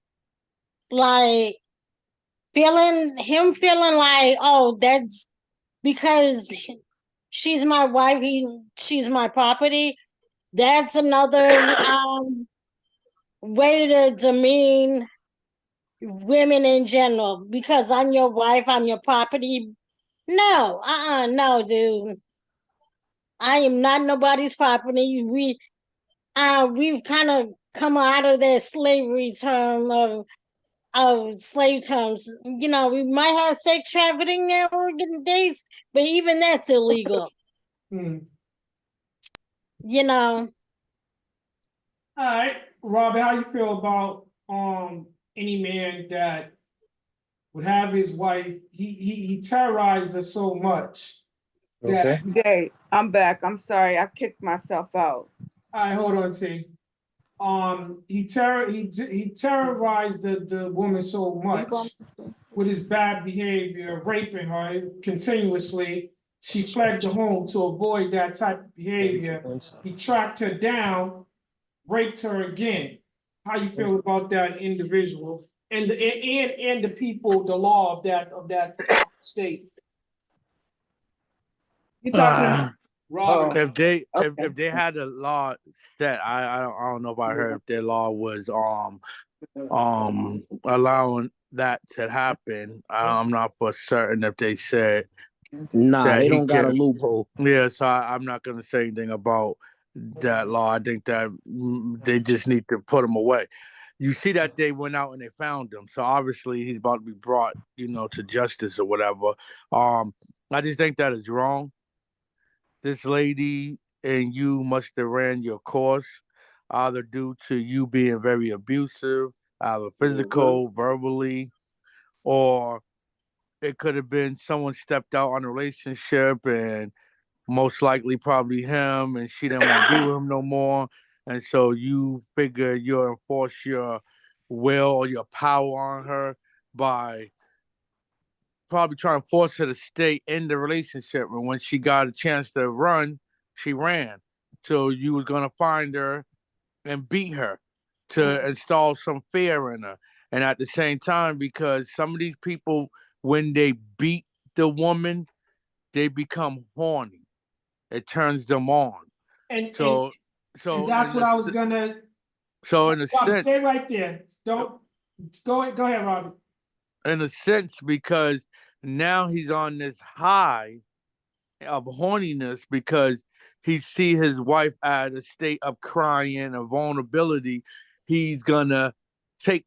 like, feeling like, oh, that's because she's my wife, she's my property. That's another way to demean women in general. Because I'm your wife, I'm your property. No, no, dude. I am not nobody's property. We've kind of come out of that slavery term of slave terms. You know, we might have sex trafficking nowadays, but even that's illegal. You know. All right, Robbie, how you feel about any man that would have his wife? He terrorized her so much. Okay, I'm back. I'm sorry, I kicked myself out. All right, hold on, T. He terrorized the woman so much with his bad behavior, raping her continuously. She fled the home to avoid that type of behavior. He tracked her down, raped her again. How you feel about that individual and the people, the law of that state? You talking Robert? If they had a law set, I don't know if I heard if their law was allowing that to happen. I'm not for certain if they said Nah, that they he don't got a could. loophole. Yeah, so I'm not gonna say anything about that law. I think that they just need to put him away. You see that they went out and they found him, so obviously he's about to be brought, to justice or whatever. I just think that is wrong. This lady and you must have ran your course, either due to you being very abusive, either physical, verbally, or it could have been someone stepped out on a relationship and most likely probably him, and she didn't want to be with him no more. And so you figure you'll enforce your will or your power on her by probably trying to force her to stay in the relationship. And when she got a chance to run, she ran. So you was gonna find her and beat her to install some fear in her. And at the same time, because some of these people, when they beat the woman, they become horny. It turns them on. And So, and that's what I was gonna. so in a Robert, sense, stay right there. Don't go ahead, Robert. in a sense, because now he's on this high of horniness because he see his wife at a state of crying and vulnerability. He's gonna take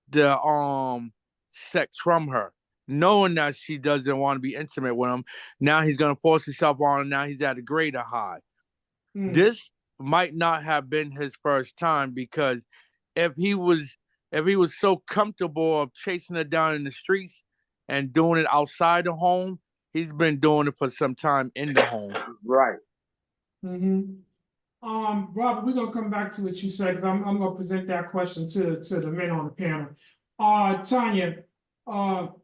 the sex from her, knowing that she doesn't want to be intimate with him. Now he's gonna force himself on her. Now he's at a greater high. This might not have been his first time, because if he was so comfortable of chasing her down in the streets and doing it outside the home, he's been doing it for some time in the home. Right. Robert, we're gonna come back to what you said because I'm gonna present that question to the men on the panel. Tanya, how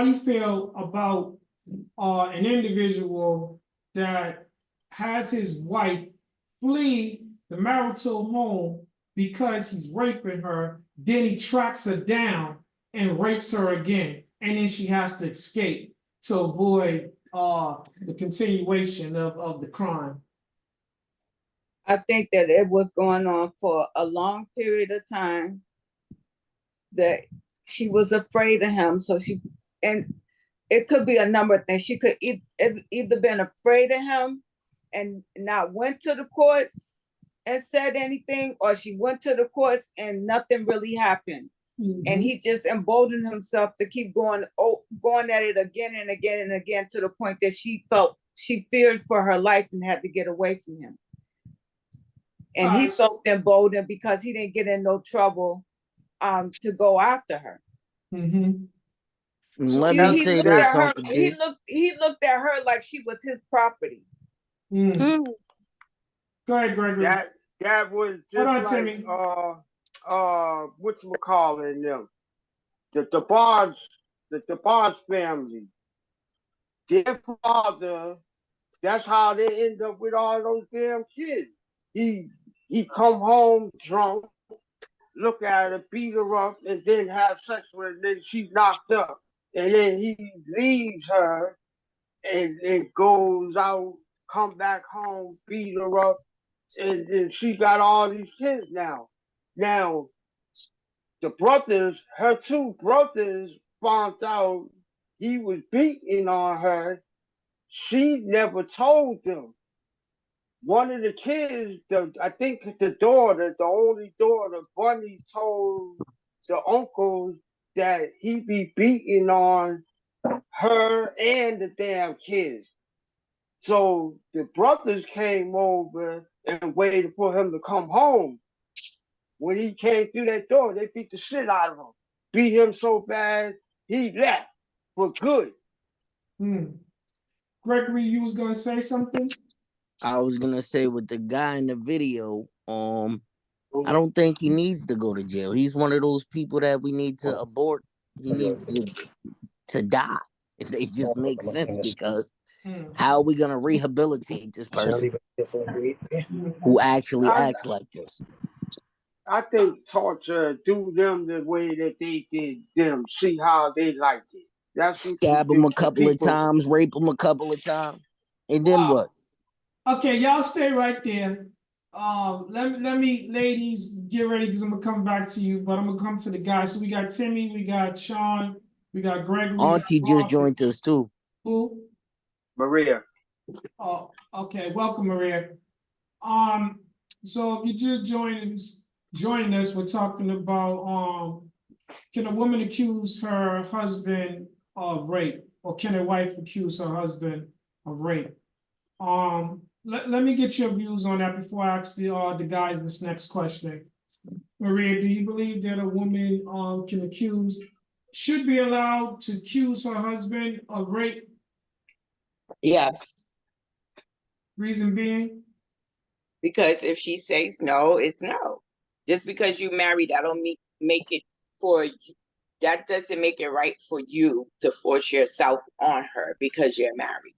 do you feel about an individual that has his wife flee the marital home because he's raping her, then he tracks her down and rapes her again, and then she has to escape to avoid the continuation of the crime? I think that it was going on for a long period of time, that she was afraid of him. So and it could be a number of things. She could either been afraid of him and not went to the courts and said anything, or she went to the courts and nothing really happened. And he just emboldened himself to keep going at it again and again and again, to the point that she feared for her life and had to get away from him. And he felt emboldened because he didn't get in no trouble to go after her. Let me say this, Uncle D. He looked at her like she was his property. Go ahead, Gregory. That was just like whatchamacallit them. The Barnes family. Their father, that's how they end up with all those damn kids. He come home drunk, look at her, beat her up, and then have sex with her, and then she's knocked up. And then he leaves her and goes out, come back home, beat her up, and then she got all these kids now. Now, the brothers, her two brothers, found out he was beating on her. She never told them. One of the kids, I think the only daughter, Bunny, told the uncles that he be beating on her and the damn kids. So the brothers came over and waited for him to come home. When he came through that door, they beat the shit out of him. Beat him so bad, he left for good. Gregory, you was gonna say something? I was gonna say, with the guy in the video, I don't think he needs to go to jail. He's one of those people that we need to abort He needs to die if they just make sense, because Hmm. how are we gonna rehabilitate this person who actually acts like this? I think torture do them the way that they did them. See how they liked it. That's what you Stab him do a to couple of people. times, rape him a couple of times, and then what? Okay, y'all stay right there. Let me, ladies, get ready because I'm gonna come back to you, but I'm gonna come to the guys. So we got Timmy, we got Sean, we got Gregory, we got Auntie just Robert. joined us too. Who? Maria. Oh, okay. Welcome, Maria. So if you just joining us, we're talking about can a woman accuse her husband of rape, or can a wife accuse her husband of rape? Let me get your views on that before I ask the guys this next question. Maria, do you believe that a woman should be allowed to accuse her husband of rape? Yes, Reason being? because if she says no, it's no. Just because you married, that don't make it for you. That doesn't make it right for you to force yourself on her because you're married.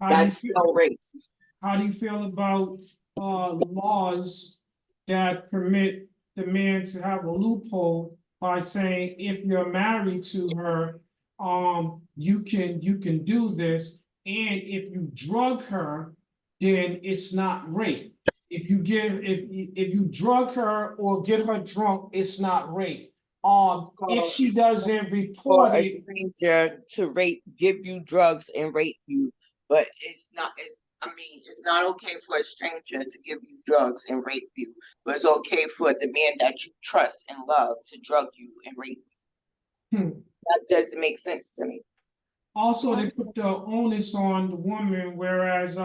That's still rape. How do you feel about laws that permit the man to have a loophole by saying if you're married to her, you can do this, and if you drug her, then it's not rape. If you drug her or get her drunk, it's not rape. If she doesn't For report a it, stranger to rape, give you drugs and rape you, but it's not. It's not okay for a stranger to give you drugs and rape you, but it's okay for the man that you trust and love to drug you and rape you. hmm, That doesn't make sense to me. also, they put the onus on the woman, whereas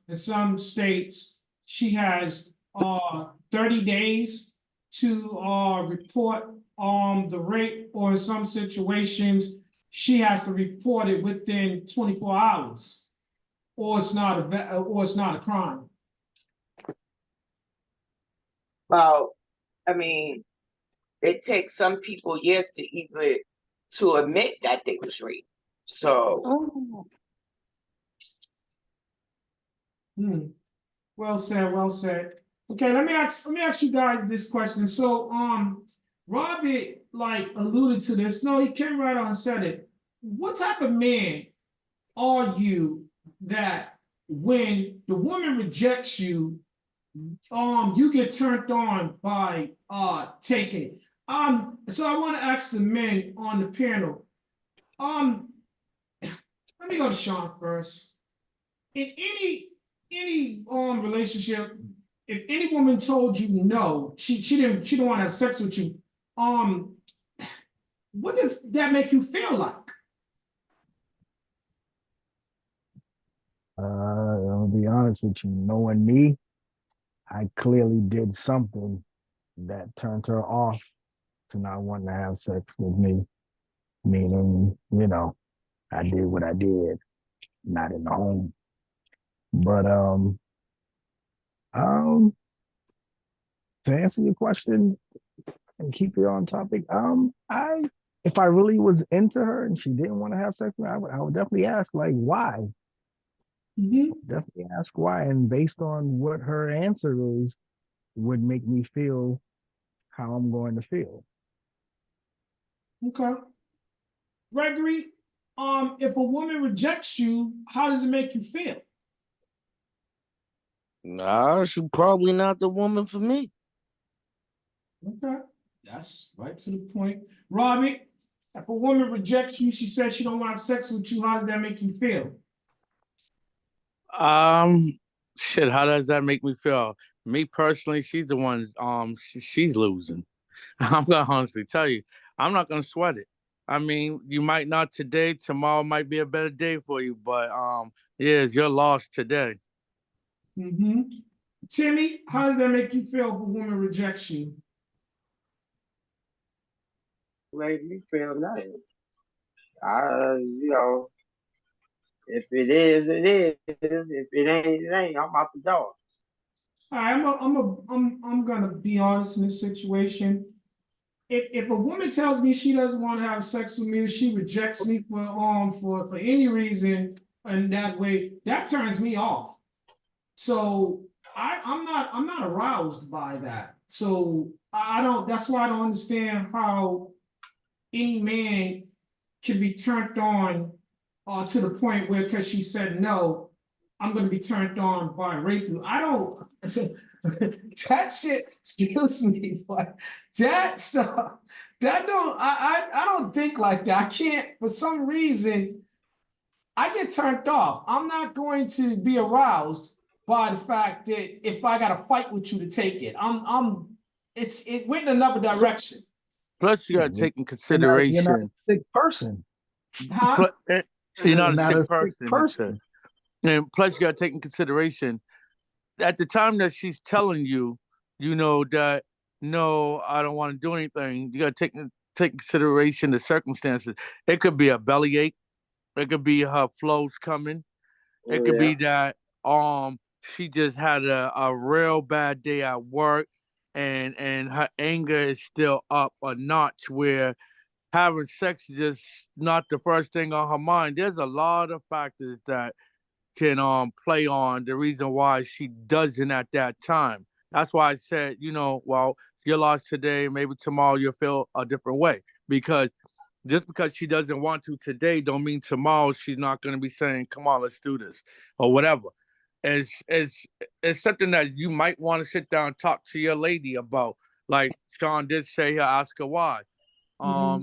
in some states she has 30 days to report the rape, or in some situations she has to report it within 24 hours, or it's not a crime. Well, it takes some people years to admit that they was raped. So Hmm. Well said, well said. Okay, let me ask you guys this question. So Robert alluded to this. No, he came right on and said it. What type of man are you that when the woman rejects you, you get turned on by taking it? So I want to ask the men on the panel. Let me go to Sean first. In any relationship, if any woman told you no, she don't want to have sex with you, um, what does that make you feel like? I'll be honest with you, knowing me, I clearly did something that turned her off to not wanting to have sex with me. Meaning, I did what I did, not in the home. But um, to answer your question and keep it on topic, I if I really was into her and she didn't want to have sex with me, I would definitely ask like why. Definitely ask why, and based on what her answer is, would make me feel how I'm going to feel. Okay. Gregory, if a woman rejects you, how does it make you feel? Nah, she's probably not the woman for me. Okay. That's right to the point. Robbie, if a woman rejects you, she says she don't want to have sex with you, how does that make you feel? Shit, how does that make me feel? Me personally, she's the one. She's losing. I'm gonna honestly tell you, I'm not gonna sweat it. You might not today. Tomorrow might be a better day for you, but yeah, it's your loss today. Mm-hmm. Timmy, how does that make you feel if a woman rejects you? Make me feel nice. You know, if it is, it is. If it ain't, it ain't. I'm out the door. All right, I'm gonna be honest in this situation. if a woman tells me she doesn't want to have sex with me, she rejects me for any reason in that way, that turns me off. So I'm not aroused by that. So I don't. That's why I don't understand how any man can be turned on to the point where because she said no, I'm going to be turned on by rape. I don't. That shit, excuse me, but that stuff, that don't. I don't think like that. I can't for some reason. I get turned off. I'm not going to be aroused by the fact that if I got to fight with you to take it, it went in another direction. Plus, you got to take in You're not a consideration. sick person. Huh? You're not You're a not sick a sick person, it says. person. And plus, you got to take in consideration at the time that she's telling you, you know, that no, I don't want to do anything. You got to take consideration the circumstances. It could be a bellyache. It could be her flows coming. It could be that she just had a real bad day at work, and her anger is still up a notch where having sex is just not the first thing on her mind. There's a lot of factors that can play on the reason why she doesn't at that time. That's why I said, you know, well, you lost today, maybe tomorrow you'll feel a different way. Because just because she doesn't want to today don't mean tomorrow she's not gonna be saying, come on, let's do this, or whatever. It's something that you might want to sit down and talk to your lady about. Like Sean did say here, ask her why.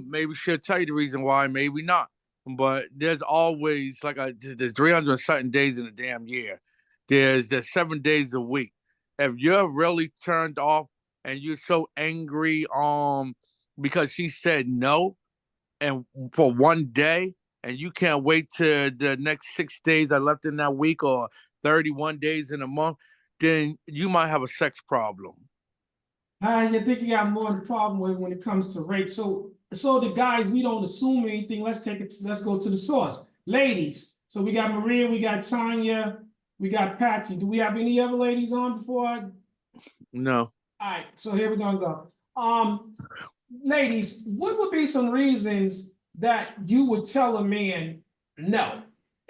Maybe she'll tell you the reason why, maybe not. But there's always there's 300 and something days in a damn year. There's 7 days a week. If you're really turned off and you're so angry because she said no and for one day and you can't wait to the next 6 days that left in that week or 31 days in a month, then you might have a sex problem. You think you got more of the problem with when it comes to rape. So the guys, we don't assume anything. Let's go to the source. Ladies, so we got Maria, we got Tanya, we got Patsy. Do we have any other ladies on before? No. All right, so here we're gonna go. Ladies, what would be some reasons that you would tell a man no?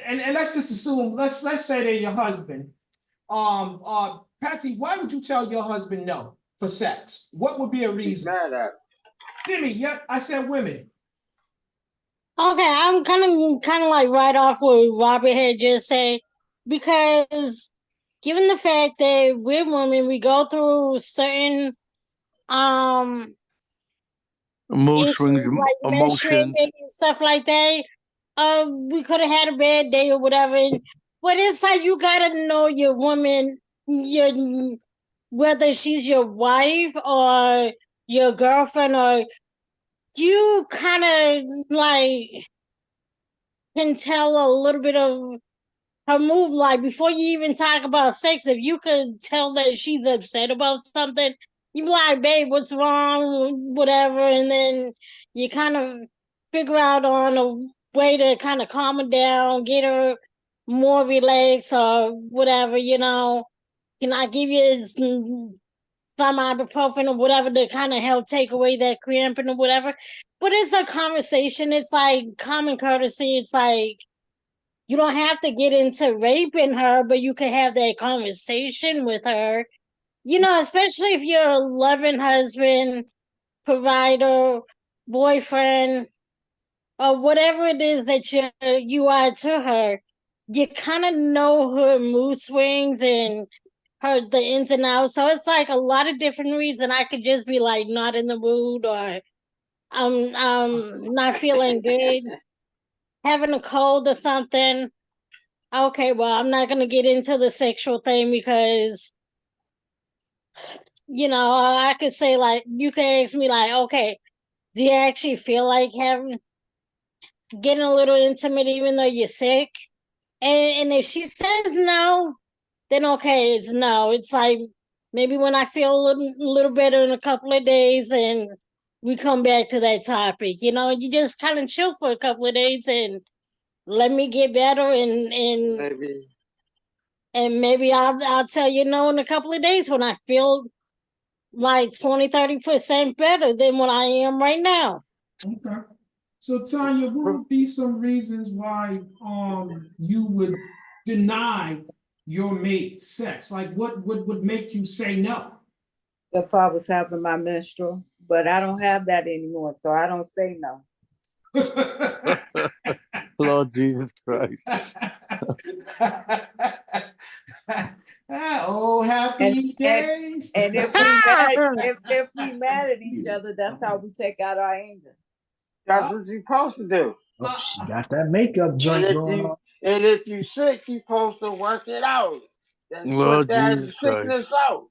And let's just assume, let's say they're your husband. Patsy, why would you tell your husband no for sex? What would be a reason? Mad at. Timmy, yeah, I said women. Okay, I'm kind of like right off what Robert had just said, because given the fact that we're women, we go through certain Mood swings, issues like menstruating emotions. and stuff like that. We could have had a bad day or whatever. But it's like you gotta know your woman, whether she's your wife or your girlfriend, or you kind of like can tell a little bit of her move. Like before you even talk about sex, if you could tell that she's upset about something, you be like, babe, what's wrong? Whatever. And then you kind of figure out on a way to kind of calm her down, get her more relaxed or whatever, you know. Can I give you some ibuprofen or whatever to kind of help take away that cramping or whatever? But it's a conversation. It's like common courtesy. It's like you don't have to get into raping her, but you can have that conversation with her. You know, especially if you're a loving husband, provider, boyfriend, or whatever it is that you are to her. You kind of know her mood swings and the ins and outs. So it's like a lot of different reasons. I could just be like not in the mood, or I'm not feeling good, having a cold or something. Okay, well, I'm not gonna get into the sexual thing because, you know, I could say like you can ask me like, okay, do you actually feel like getting a little intimate even though you're sick? And if she says no, then okay, it's no. It's like maybe when I feel a little better in a couple of days and we come back to that topic. You know, you just kind of chill for a couple of days and let me get better and maybe I'll tell you no in a couple of days when I feel like 20-30% better than what I am right now. Okay. So Tanya, what would be some reasons why you would deny your mate sex? Like what would make you say no? If I was having my menstrual, but I don't have that anymore, so I don't say no. Lord Jesus Christ. Oh, happy days. And if we mad, if we mad at each other, that's how we take out our anger. That's what you're supposed to do. Oh, she got that makeup joint going on. And if you sick, you're supposed to work it out. Then Lord put that Jesus sickness Christ. out.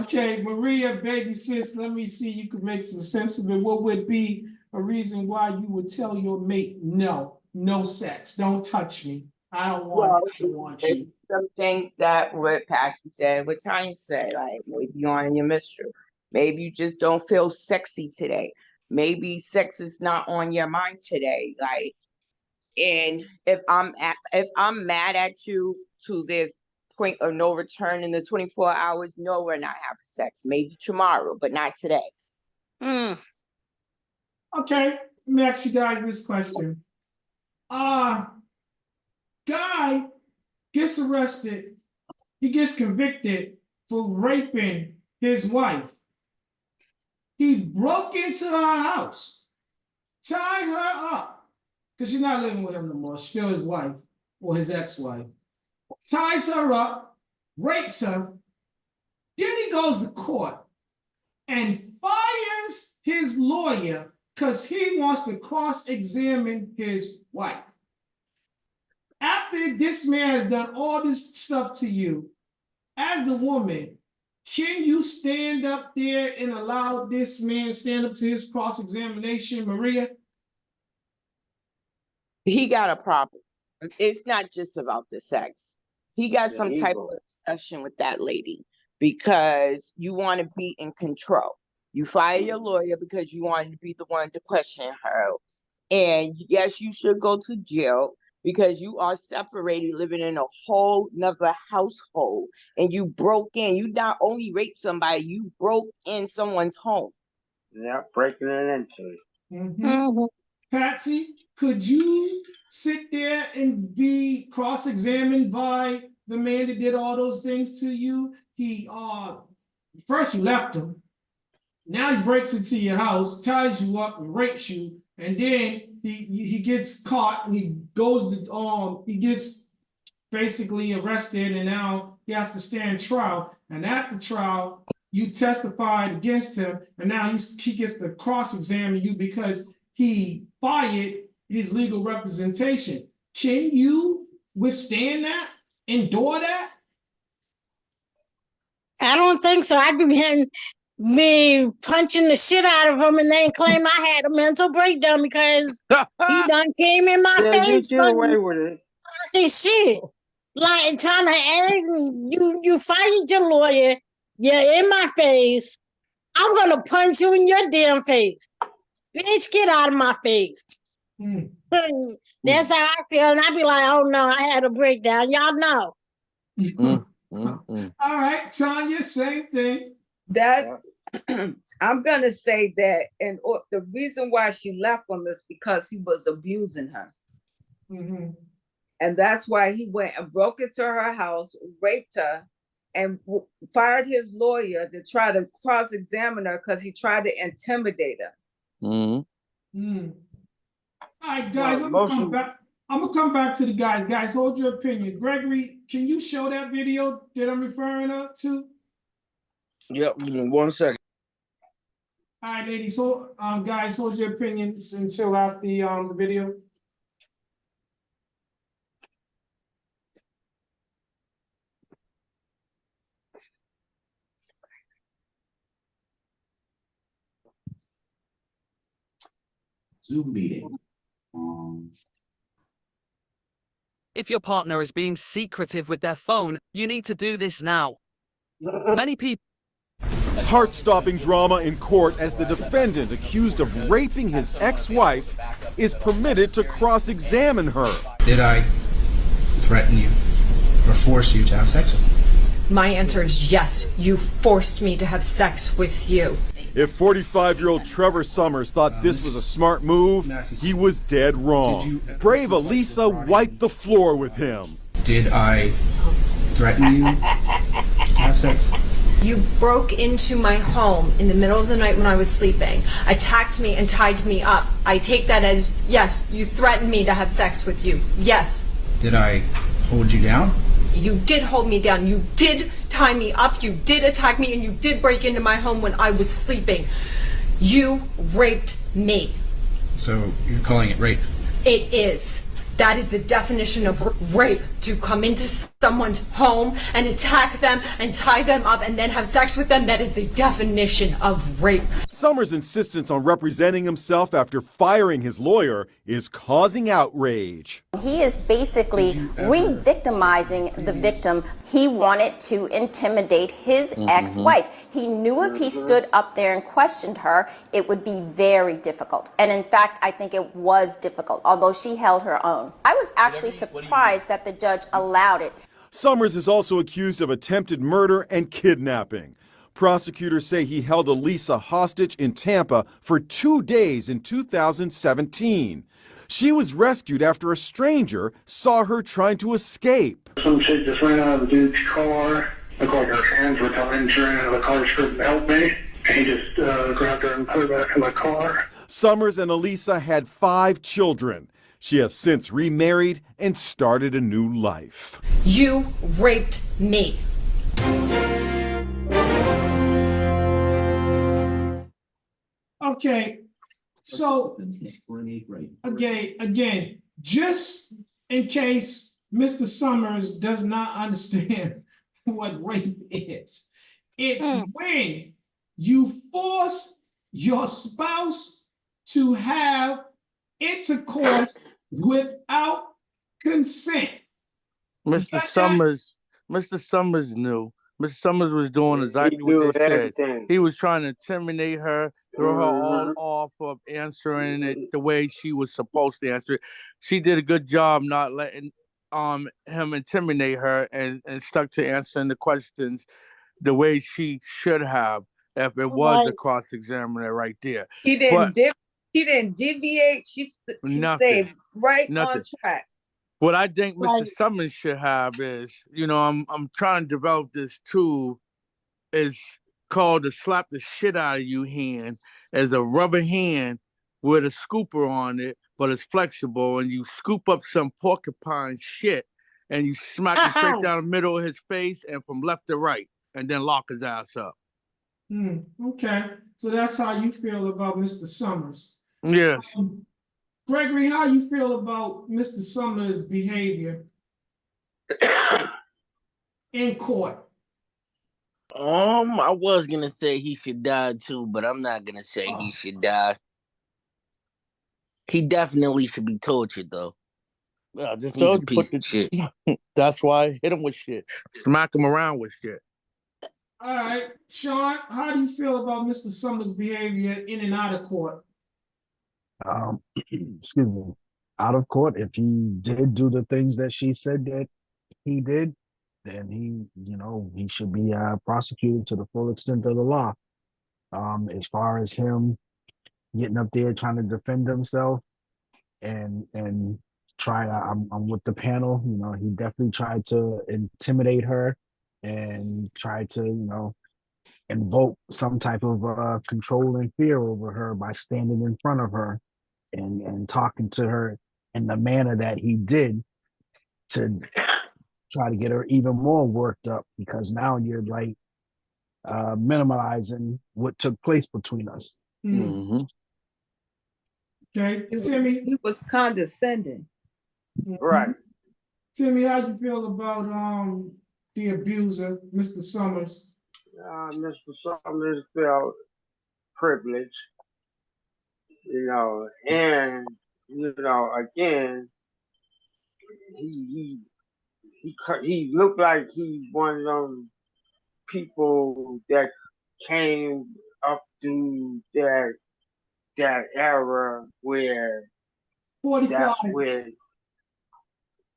Okay, Maria, baby sis, let me see you could make some sense of it. What would be a reason why you would tell your mate no sex, don't touch me, I don't want you. It's some things that what Patsy said, what Tanya said, like maybe you're on your menstrual, maybe you just don't feel sexy today, maybe sex is not on your mind today, like. And if I'm mad at you to this point of no return in the 24 hours, no, we're not having sex. Maybe tomorrow, but not today. Okay, let me ask you guys this question. Guy gets arrested, he gets convicted for raping his wife. He broke into her house, tied her up, because she's not living with him no more, she's still his wife or his ex-wife. Ties her up, rapes her, then he goes to court and fires his lawyer because he wants to cross-examine his wife. After this man has done all this stuff to you, as the woman, can you stand up there and allow this man stand up to his cross-examination, Maria? He got a problem. It's not just about the sex. He got some type of obsession with that lady because you want to be in control. You fire your lawyer because you wanted to be the one to question her. And yes, you should go to jail because you are separated, living in a whole nother household. And you broke in. You not only raped somebody, you broke in someone's home. Yeah, breaking it into it. Patsy, could you sit there and be cross-examined by the man that did all those things to you? He first you left him. Now he breaks into your house, ties you up, and rapes you, and then he gets caught and he goes to he gets basically arrested, and now he has to stand trial. And at the trial, you testified against him, and now he gets to cross-examine you because he fired his legal representation. Can you withstand that? Endure that? I don't think so. I'd be punching the shit out of him and then claim I had a mental breakdown because he done came in my face. You get away with it. This shit. Like trying to ask you fired your lawyer, you're in my face. I'm gonna punch you in your damn face. Bitch, get out of my face. That's how I feel. And I'd be like, oh no, I had a breakdown. Y'all know. All right, Tanya, same thing. That I'm gonna say that, and the reason why she left him is because he was abusing her. And that's why he went and broke into her house, raped her, and fired his lawyer to try to cross-examine her because he tried to intimidate her. All right, guys, I'm gonna come back to the guys. Guys, hold your opinion. Gregory, can you show that video that I'm referring to? Yep, give me 1 second. All right, ladies, so guys, hold your opinions until after the video. Zoom meeting. If your partner is being secretive with their phone, you need to do this now. Many people. Heart-stopping drama in court as the defendant accused of raping his ex-wife is permitted to cross-examine her. Did I threaten you or force you to have sex with me? My answer is yes. You forced me to have sex with you. If 45-year-old Trevor Summers thought this was a smart move, he was dead wrong. Brave Elisa wiped the floor with him. Did I threaten you to have sex? You broke into my home in the middle of the night when I was sleeping, attacked me and tied me up. I take that as, yes, you threatened me to have sex with you. Yes. Did I hold you down? You did hold me down. You did tie me up. You did attack me, and you did break into my home when I was sleeping. You raped me. So you're calling it rape? It is. That is the definition of rape, to come into someone's home and attack them and tie them up and then have sex with them. That is the definition of rape. Summers' insistence on representing himself after firing his lawyer is causing outrage. He is basically re-victimizing the victim. He wanted to intimidate his ex-wife. He knew if he stood up there and questioned her, it would be very difficult. And in fact, I think it was difficult, although she held her own. I was actually surprised that the judge allowed it. Summers is also accused of attempted murder and kidnapping. Prosecutors say he held Elisa hostage in Tampa for 2 days in 2017. She was rescued after a stranger saw her trying to escape. Some chick just ran out of the dude's car. Looked like her hands were tied. She ran out of the car, screamed, "Help me!" And he just grabbed her and put her back in the car. Summers and Elisa had 5 children. She has since remarried and started a new life. You raped me. Okay, so again, just in case Mr. Summers does not understand what rape is, it's when you force your spouse to have intercourse without consent. Mr. Summers knew. Mr. Summers was doing exactly what they said. Everything. He was trying to intimidate her, throw her all off of answering it the way she was supposed to answer it. She did a good job not letting him intimidate her and stuck to answering the questions the way she should have if it was a cross-examiner right there. She didn't deviate. She stayed right on track. What I think Mr. Summers should have is, I'm trying to develop this tool. It's called the slap the shit out of you hand, as a rubber hand with a scooper on it, but it's flexible, and you scoop up some porcupine shit and you smack it straight down the middle of his face and from left to right, and then lock his ass up. Okay, so that's how you feel about Mr. Summers. Yes. Gregory, how you feel about Mr. Summers' behavior in court? I was gonna say he should die too, but I'm not gonna say he should die. He definitely should be tortured though. Yeah, just He's a piece of shit. That's why I hit him with shit. Smack him around with shit. All right, Sean, how do you feel about Mr. Summers' behavior in and out of court? Excuse me, out of court, if he did do the things that she said that he did, then he should be prosecuted to the full extent of the law. As far as him getting up there trying to defend himself and I'm with the panel, he definitely tried to intimidate her and tried to, invoke some type of control and fear over her by standing in front of her and talking to her in the manner that he did to try to get her even more worked up, because now you're like minimalizing what took place between us. Okay, Timmy. He was condescending. Right. Timmy, how you feel about the abuser, Mr. Summers? Mr. Summers felt privileged, and again, he looked like he's one of them people that came up through that era where 45. that's where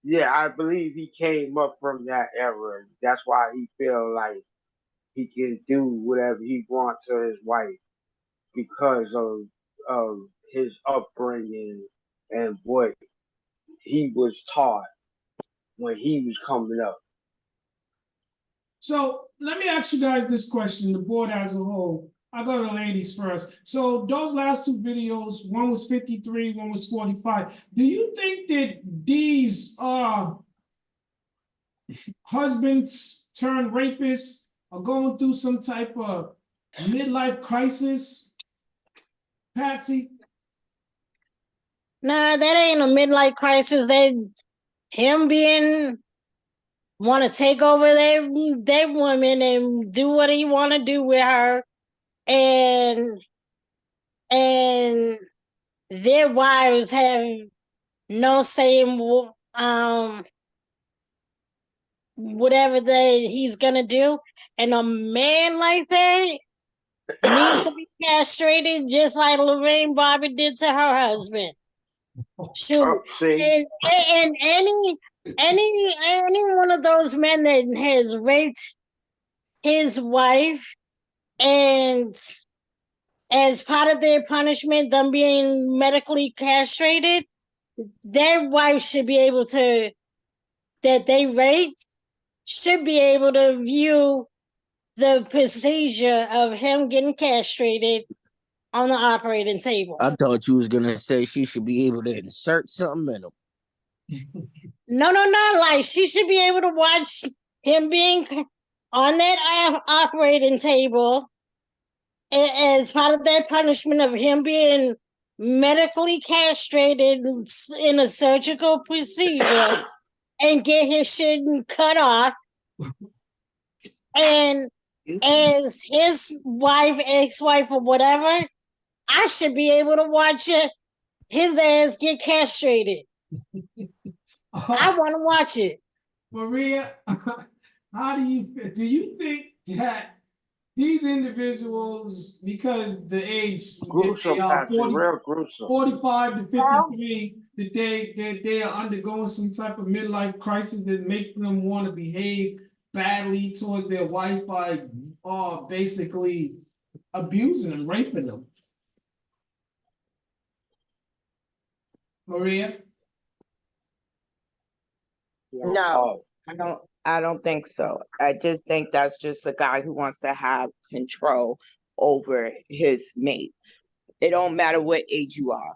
Yeah, I believe he came up from that era. That's why he feel like he can do whatever he wants to his wife because of his upbringing and what he was taught when he was coming up. So let me ask you guys this question, the board as a whole. I'll go to the ladies first. So those last two videos, one was 53, one was 45. Do you think that these husbands turned rapists are going through some type of midlife crisis, Patsy? Nah, that ain't a midlife crisis. Him being want to take over their woman and do what he want to do with her, and their wives have no say in whatever he's gonna do. And a man like that needs to be castrated, just like Lorraine Bobby did to her husband. Shoot, and any one of those men that has raped his wife, and as part of their punishment, them being medically castrated, their wife should be able to, that they raped, should be able to view the procedure of him getting castrated on the operating table. I thought you was gonna say she should be able to insert something in him. No, like she should be able to watch him being on that operating table as part of that punishment of him being medically castrated in a surgical procedure and get his shit cut off. And as his wife, ex-wife, or whatever, I should be able to watch his ass get castrated. I want to watch it. Maria, how do you think that these individuals, because the age gruesome, they are 40, real gruesome. 45 to 53, that they are undergoing some type of midlife crisis that make them want to behave badly towards their wife by basically abusing and raping them? Maria? No, I don't think so. I just think that's just a guy who wants to have control over his mate. It don't matter what age you are.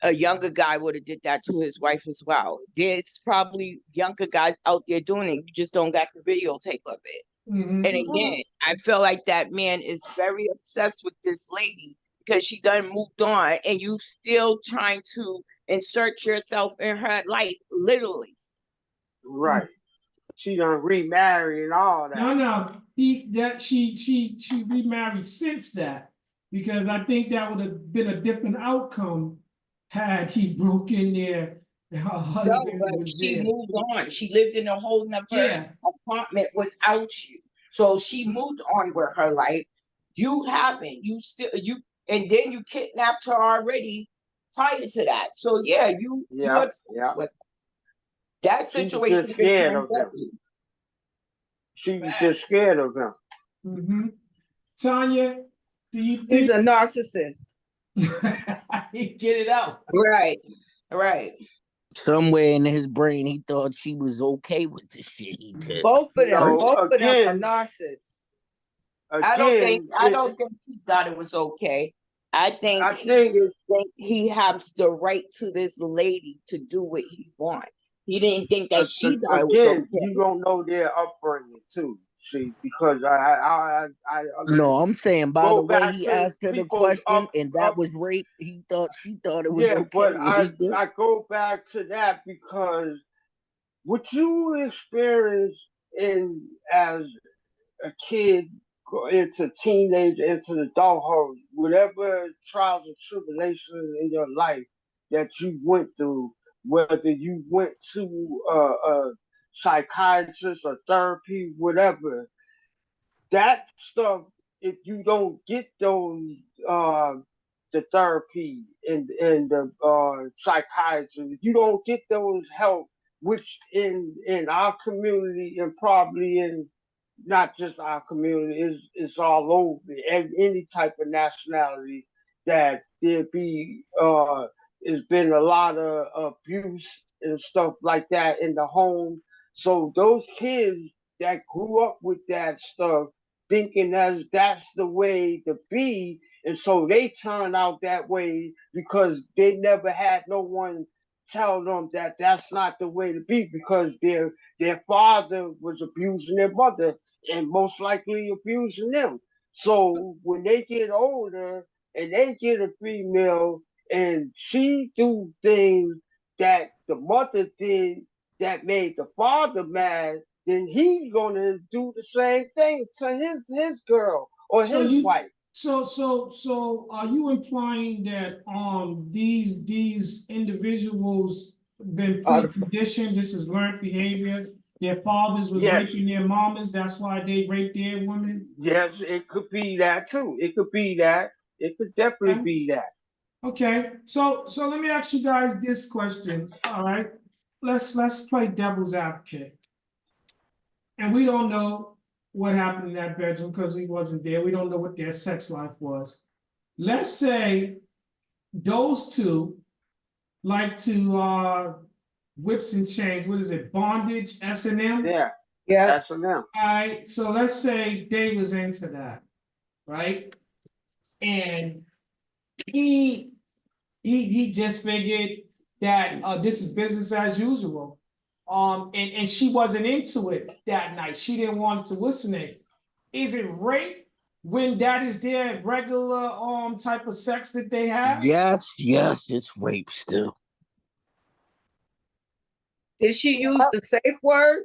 A younger guy would have did that to his wife as well. There's probably younger guys out there doing it. You just don't got the videotape of it. Mm-hmm. And again, I feel like that man is very obsessed with this lady because she done moved on, and you still trying to insert yourself in her life, literally. Right. She done remarried and all that. No. She remarried since that, because I think that would have been a different outcome had he broke in there and her husband was she there. moved on. She lived in a whole nother apartment without you. So she moved on with her life. You haven't. And then you kidnapped her already prior to that. So yeah, you're with that situation. She's just scared of him. She was just scared of him. Mm-hmm. Tanya, do you think he's a narcissist? Get it out. Right. Somewhere in his brain, he thought she was okay with the shit he did. Both of them are narcissists. I don't think he thought it was okay. I think he has the right to this lady to do what he wants. He didn't think that she thought it was okay. You don't know their upbringing too. See, because I no, I'm saying by the way he asked her the question and that was rape, she thought it was okay. But I go back to that because what you experience as a kid into teenage, into adulthood, whatever trials and tribulations in your life that you went through, whether you went to a psychiatrist or therapy, whatever, that stuff, if you don't get those the therapy and the psychiatry, if you don't get those help which in our community and probably in not just our community, is all over any type of nationality, that there be has been a lot of abuse and stuff like that in the home. So those kids that grew up with that stuff, thinking that's the way to be, and so they turn out that way because they never had no one tell them that that's not the way to be, because their father was abusing their mother and most likely abusing them. So when they get older and they get a female and she do things that the mother did that made the father mad, then he's gonna do the same thing to his girl or So his you, wife. so are you implying that these individuals been preconditioned? This is learned behavior. Their fathers was Yes. raping their mamas. That's why they rape their women. Yes, it could be that too. It could be that. It could definitely be that. Okay, so let me ask you guys this question. All right, let's play devil's advocate. And we don't know what happened in that bedroom because we wasn't there. We don't know what their sex life was. Let's say those two like to whips and chains. What is it? Bondage, S&M? Yeah. Yeah. S&M. All right. So let's say Dave was into that, right? And he just figured that this is business as usual. And she wasn't into it that night. She didn't want to listen to it. Is it rape when that is their regular type of sex that they have? Yes, it's rape still. Did she use the safe word?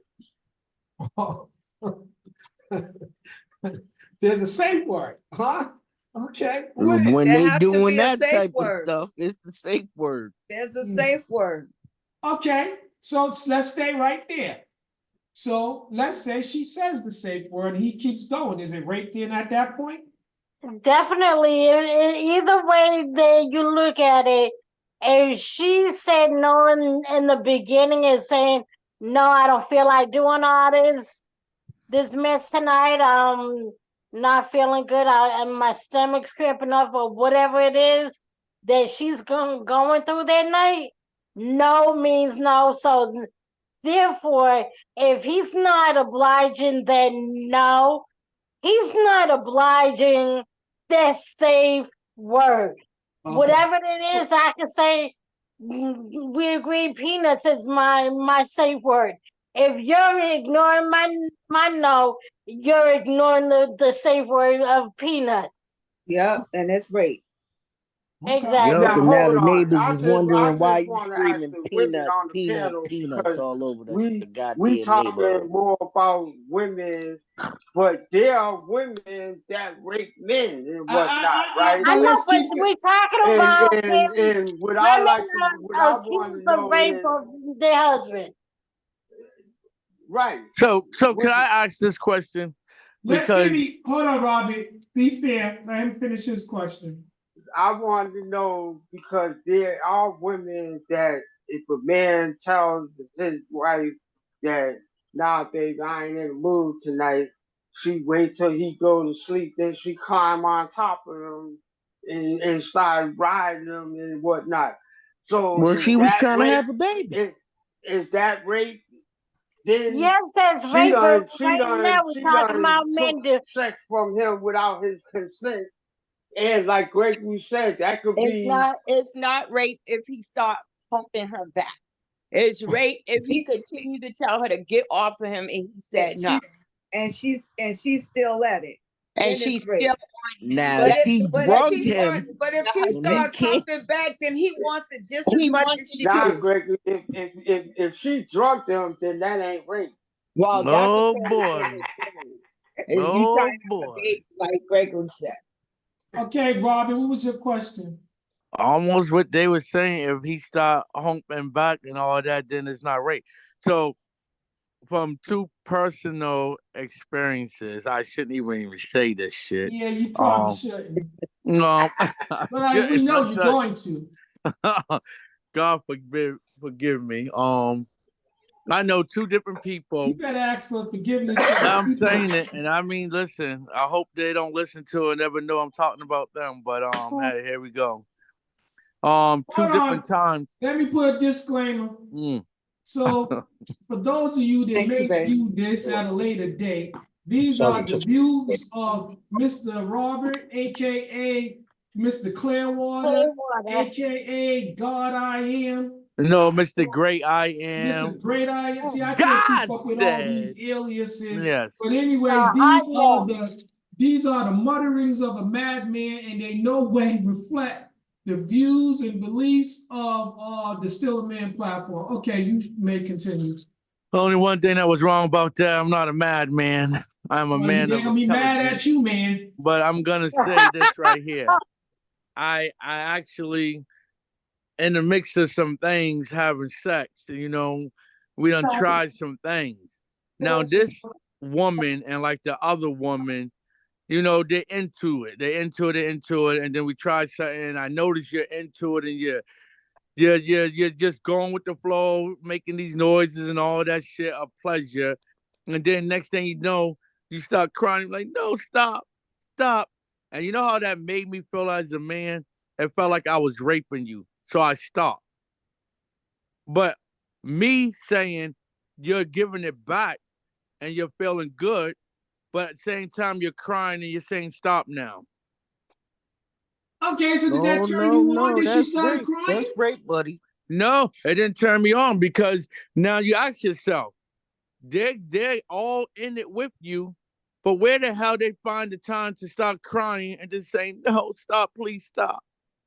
There's a safe word, huh? Okay. When There they has to doing be a that safe type word. of stuff, it's the safe word. There's a safe word. Okay, so let's stay right there. So let's say she says the safe word, he keeps going. Is it rape then at that point? Definitely. Either way that you look at it, if she said no in the beginning and saying, no, I don't feel like doing all this mess tonight. Not feeling good. And my stomach's cramping up or whatever it is that she's going through that night. No means no. So therefore, if he's not obliging, then no, he's not obliging that safe word. Okay. Whatever it is, I can say we agree peanuts is my safe word. If you're ignoring my no, you're ignoring the safe word of peanuts. Yep, and it's rape. Exactly. Yo, Now and now hold the on. neighbors I is just wondering why you want to ask screaming the women peanuts, on the peanuts, panel, peanuts because all over the we goddamn talking neighborhood. more about women, but there are women that rape men and whatnot, right? I know, but we're talking about and what I women like to, what I want to accused of know rape is of their husband. right. So can I ask this question? Because hold on, Robbie. Be fair. Let him finish his question. I wanted to know, because there are women that if a man tells his wife that, nah, babe, I ain't in the mood tonight, she wait till he go to sleep, then she climb on top of him and start riding him and whatnot. So Well, is she was that trying to rape? have a baby. Is that rape? Then Yes, that's rape, but right now we're she talking done about took men. Do sex from him without his consent. And like Gregory said, that could be It's not rape if he start pumping her back. It's rape if he continued to tell her to get off of him and he said no. And she's still at it. And Then she's it's rape. still Now she drugged him. But if he and they starts can't. pumping back, then he wants it just as He much wants as it she nah, do. Gregory. If she drugged him, then that ain't rape. Well, that's oh according to boy, what it says. Is you oh trying to boy. debate like Gregory said. Okay, Robbie, what was your question? Almost what they were saying. If he start humping back and all that, then it's not rape. So from two personal experiences, I shouldn't even say this shit. Yeah, you probably shouldn't. No, But we know you're going to. God forgive me. I know two different people. You better ask for forgiveness. I'm saying it, and I mean, listen. I hope they don't listen to it, never know I'm talking about them. But hey, here we go. Two Hold different on. times. Let me put a disclaimer. So, for those of you that may view this at a later date, these are the views of Mr. Robert, aka Mr. Clearwater, aka God I Am. No, Mr. Great I Am. Mr. Great I Am. See, I can't keep God up with all these said. aliases. Yes. But anyways, these are the mutterings of a madman, and they no way reflect the views and beliefs of the Still a Man platform. Okay, you may continue. Only one thing that was wrong about that, I'm not a madman. I'm a man They're of gonna be mad intelligence. at you, man. But I'm gonna say this right here. I actually, in the mix of some things, having sex, we done tried some things. Now this woman and like the other woman, they're into it. They're into it, and then we tried something, and I noticed you're into it, and you're just going with the flow, making these noises and all that shit a pleasure. And then next thing you know, you start crying like, no, stop. And you know how that made me feel as a man? It felt like I was raping you. So I stopped. But me saying you're giving it back and you're feeling good, but at the same time you're crying and you're saying stop now. Okay, so did that turn you on? Did she That's start rape. crying? That's rape, buddy. No, it didn't turn me on because now you ask yourself, they're all in it with you, but where the hell they find the time to start crying and just saying, no, stop, please stop.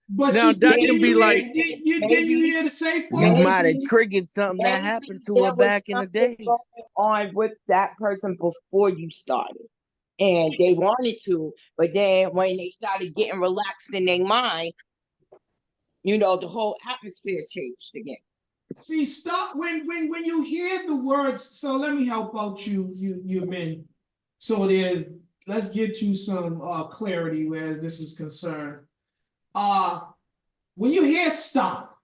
But now that can be like, did you hear the safe You word? might have triggered something that happened to her back in the days. On with that person before you started. And they wanted to, but then when they started getting relaxed in their mind, the whole atmosphere changed again. See, stop when you hear the words. So let me help out you men. So let's get you some clarity as this is concerned. When you hear stop,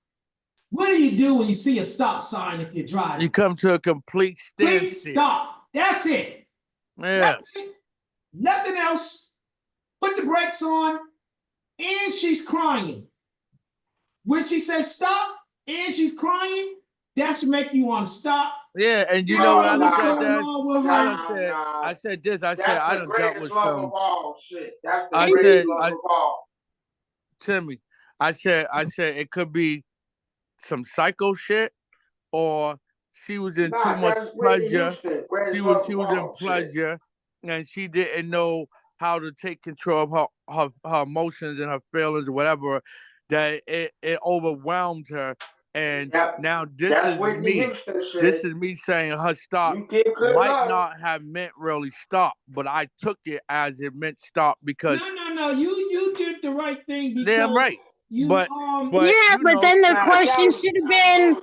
what do you do when you see a stop sign if you're driving? You come to a complete standstill. Please stop. That's it. Yes. That's it. Nothing else. Put the brakes on, and she's crying. When she says stop, and she's crying, that should make you want to stop. Yeah, and you know what I look at that? I said this. I said I done dealt with some. That's the greatest love of all. Timmy, I said it could be some psycho shit, or she was in too much pleasure. She was in pleasure, and she didn't know how to take control of her emotions and her feelings or whatever. That it overwhelmed her. And now this is me. This is me saying her stop might not have meant really stop, but I took it as it meant stop because no. You did the right thing because damn right. But then the question should have been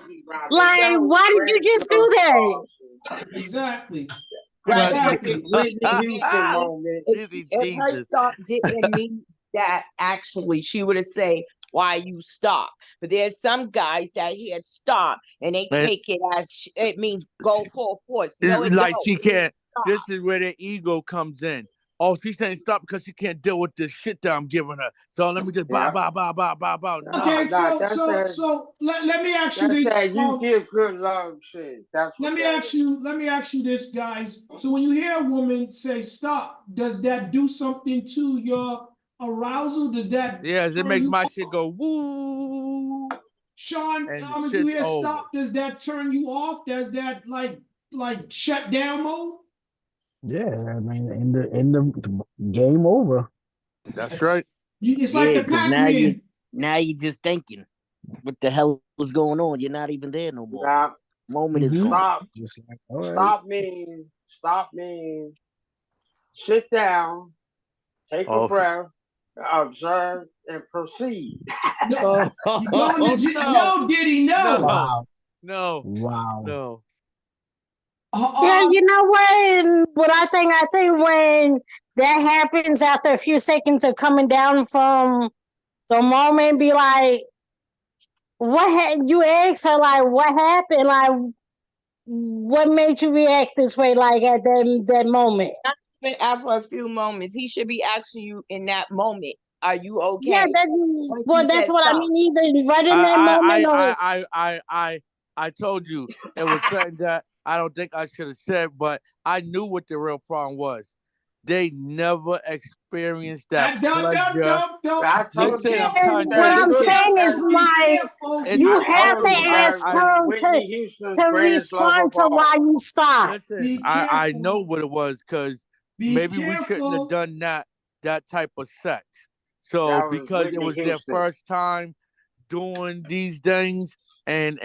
like, why did you just do that? Exactly. If her stop didn't mean that, actually, she would have said, why you stop. But there's some guys that hear stop and they take it as it means go full force. No, it like don't. she can't. This is where their ego comes in. Oh, she's saying stop because she can't deal with this shit that I'm giving her. So let me just bow. Okay, so let me ask you this. You give good love shit. Let me ask you this, guys. So when you hear a woman say stop, does that do something to your arousal? Does that? Yes, it makes my shit go woo. Sean, if you hear stop, does that turn you off? Does that like shut down mode? Yeah, I mean, in the game over. That's right. It's like the Pac-Man. Now you're just thinking, what the hell is going on? You're not even there no more. Nah, moment is gone. Stop means sit down, take a breath, observe, and proceed. No, Diddy, no. No. Yeah, you know what I think when that happens after a few seconds of coming down from the moment, be like, you ask her like, what happened? Like, What made you react this way, like at that moment? Not even after a few moments. He should be asking you in that moment, "Are you Yeah, okay?" Once well, he that's said what I stop. mean. Either right in that moment, I or I I I I I told you it was something that I don't think I should have said, but I knew what the real problem was. They never experienced that pleasure. I told Listen, you I'm she trying to and tell what you said the I'm truth. saying is, that Be like, careful. It's, you I I have told to you told that ask I was her Whitney Houston's to greatest love respond of to why all. you stopped. listen. Be I know careful. what it was because Be maybe we shouldn't have careful. done that type of sex. That So was because it Whitney was their Houston. first time doing these things, and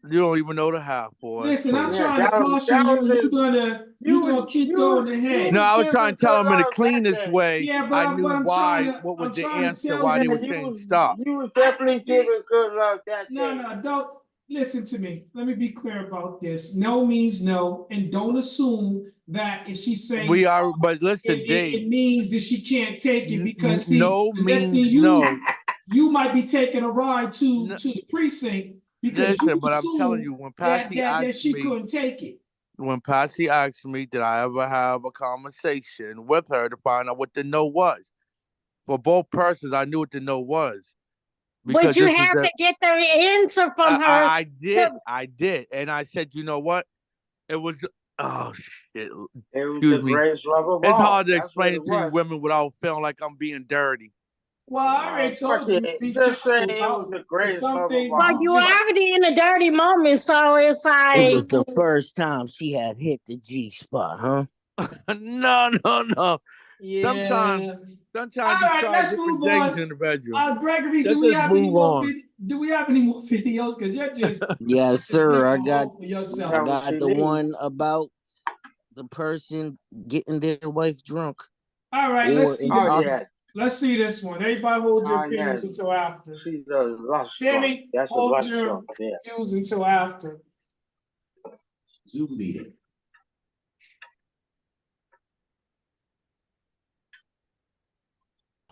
you don't even know the half, boy. Listen, I'm Please. Yeah, trying to caution you, and you're gonna keep going you No, ahead. was I was trying giving to tell good him in the love that cleanest day. way. Yeah, I but knew I'm trying why. to What was the answer? tell Why you. they were Yeah, saying stop? you was definitely giving good love that No, day. no, don't listen to me. Let me be clear about this. No means no, and don't assume that if she's saying We stop, are, but listen, Dave. it means that she can't take it because see, No listening means no. you might be taking a ride to N- the precinct because you Listen, but I'm telling assume you, when that Patsy asked she me, couldn't take it. did I ever have a conversation with her to find out what the no was? For both persons, I knew what the no was But because you this is have the to get the answer from her. I did, and I said, you know what? It was oh shit. It was the Excuse me. greatest love of It's all. hard to That's what explain it it to you was. women without feeling like I'm being dirty. Well, I already Fuck told you it. be Just say careful it was about the with greatest some love of things But that all. you you just already in a dirty moment, so it's It like, was the first time she had hit the G spot, huh? No. Sometimes yeah. sometimes All you right, try let's different move things on. in the bedroom. Gregory, Let's just move on. do we have any more videos? Because you're just Yes, sir. digging a hole for yourself. I That what got she the needs. one about the person getting their wife drunk. All right, Or let's see in Oh this op- one. yeah. Let's see this one. Everybody hold your Oh yeah. opinions until after. She's a lust drunk. Tammy, That's a hold lust your drunk. Yeah. views until after. Zoom meeting.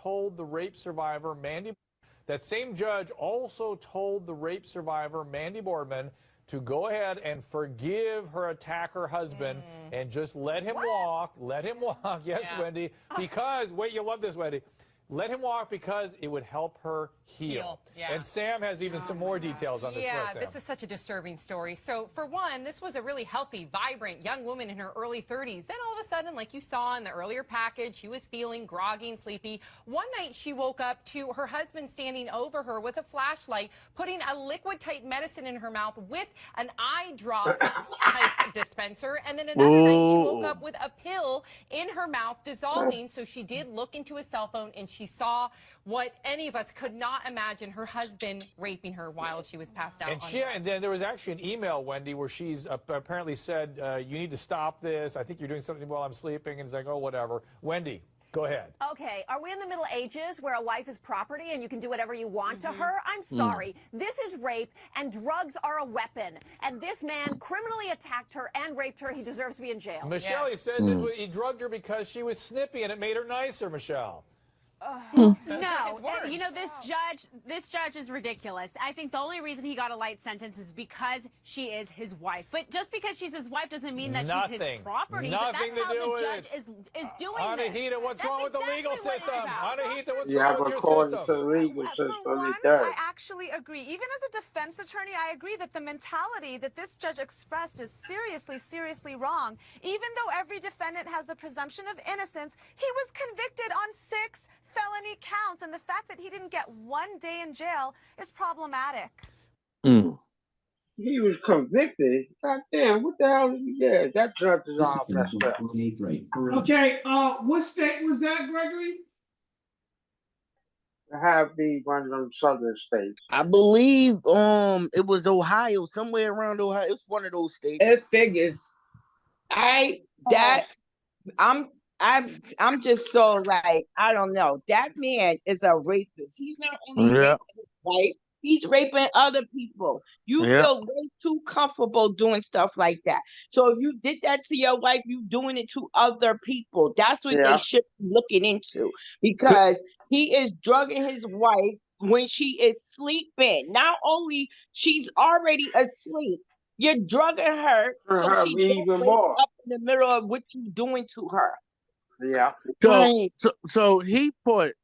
Told the rape survivor Mandy, that same judge also told the rape survivor Mandy Boardman to go ahead and forgive her attacker husband and just let him walk. Let him walk. Yes, Wendy. Because, wait, you'll love this, Wendy. Let him walk because it would help her heal. Yeah. And Sam has even some more details on this. Yeah, Sam. this is such a disturbing story. So, for one, this was a really healthy, vibrant young woman in her early 30s. Then all of a sudden, like you saw in the earlier package, she was feeling groggy and sleepy. One night, she woke up to her husband standing over her with a flashlight, putting a liquid-type medicine in her mouth with an eye drop-type dispenser. And then another night, she woke up with a pill in her mouth dissolving. So she did look into his cell phone, and she saw what any of us could not imagine, her husband raping her while she was passed out. And then there was actually an email, Wendy, where she's apparently said, you need to stop this. I think you're doing something while I'm sleeping. And it's like, oh, whatever. Wendy, go ahead. Okay, are we in the Middle Ages where a wife is property and you can do whatever you want to her? I'm sorry. This is rape, and drugs are a weapon. And this man criminally attacked her and raped her. He deserves to be in jail. Michelle, he says he drugged her because she was snippy and it made her nicer, Michelle. No, you know, this judge is ridiculous. I think the only reason he got a light sentence is because she is his wife. But just because she's his wife doesn't mean that she's his property. Nothing but that's to how do the with judge it. is doing Anahita, what's wrong with the legal system? Anahita, what's Yeah, wrong with your according system? to the legal system, it I does. actually agree. Even as a defense attorney, I agree that the mentality that this judge expressed is seriously, seriously wrong. Even though every defendant has the presumption of innocence, he was convicted on 6 felony counts, and the fact that he didn't get 1 day in jail is problematic. He was convicted. God damn, what the hell is he did? That judge is all messed up. Okay, what state was that, Gregory? To have be one of them southern states. I believe it was Ohio, somewhere around Ohio. It's one of those states. It figures. I'm just so like, I don't know. That man is a rapist. He's not only raping his wife, he's raping other people. You feel way too comfortable doing stuff like that. So if you did that to your wife, you doing it to other people. That's what they should be looking into, because he is drugging his wife when she is sleeping. Not only she's already asleep, You're drugging her so her she don't even wake more. up in the middle of what you doing to her. Yeah. Right. So he put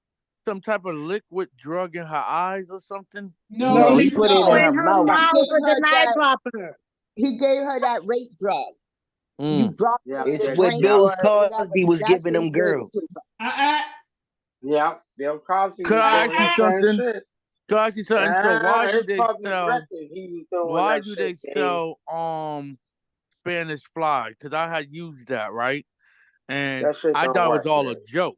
some type of liquid drug in her eyes or something. No, he put it in her In her mouth. He mouth gave with the her night that. dropper. He gave her that rape drug. You Mm. dropped Yeah. it in It's the what drink Yeah. Bill or whatever. Cosby was That's giving what he them gave it girls. to her. Yeah. Bill Cosby Could was I doing ask you that same something? shit. Could I ask you something? So why do It's they public sell? record. He was doing Why that do shit, they Dave. sell Spanish fly? Because I had used that, right, and That shit I don't thought it was work, all a man. joke.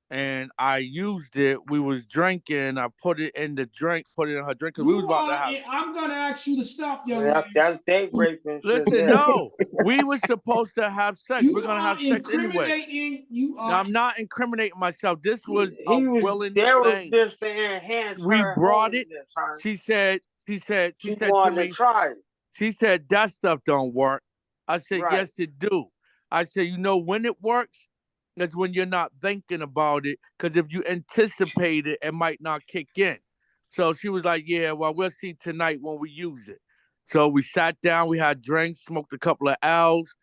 And I used it. We was drinking. I put it in the drink. Put it in her drink because we was You about to are. have. I'm gonna ask you to stop, young Yeah, man. that's date raping shit Listen, there. no, we was supposed to have sex. You We're gonna are have sex anyway. incriminating. You Now, are. I'm not incriminating myself. This was a He was willing there was thing. just to enhance We her brought it. holiness, huh? She said She to wanted to me, try it. she said, that stuff don't work. I said, Right. yes, it do. I said, you know when it works? That's when you're not thinking about it. Because if you anticipate it, it might not kick in. So she was like, yeah, well, we'll see tonight when we use it. So we sat down, we had drinks, smoked a couple of L's.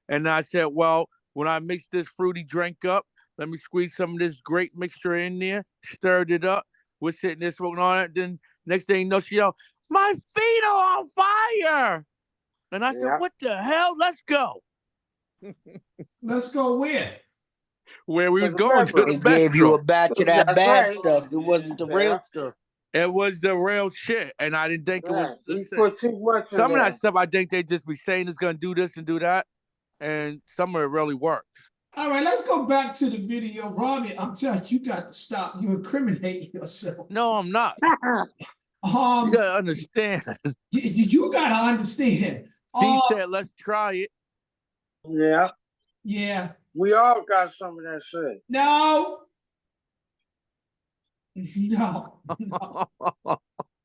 And I said, well, when I mix this fruity drink up, let me squeeze some of this great mixture in there, stirred it up. We're sitting there smoking on it. Then next thing you know, she yelled, my feet are on fire. And I said, Yeah. what the hell? Let's go. Let's go where? Where we To was the going to the They bedroom. gave you bedroom. a batch of that That's bad right. stuff. It wasn't the Yeah. real stuff. It was the real shit. And I didn't think it was, Yeah. He listen, put too much in some of there. that stuff I think they just be saying it's going to do this and do that. And some of it really works. All right, let's go back to the video, Robbie. I'm telling you, you got to stop. You incriminating yourself. No, I'm not. You got to understand. You got to understand. He said, let's try it. Yeah. Yeah. We all got some of that shit. No. No.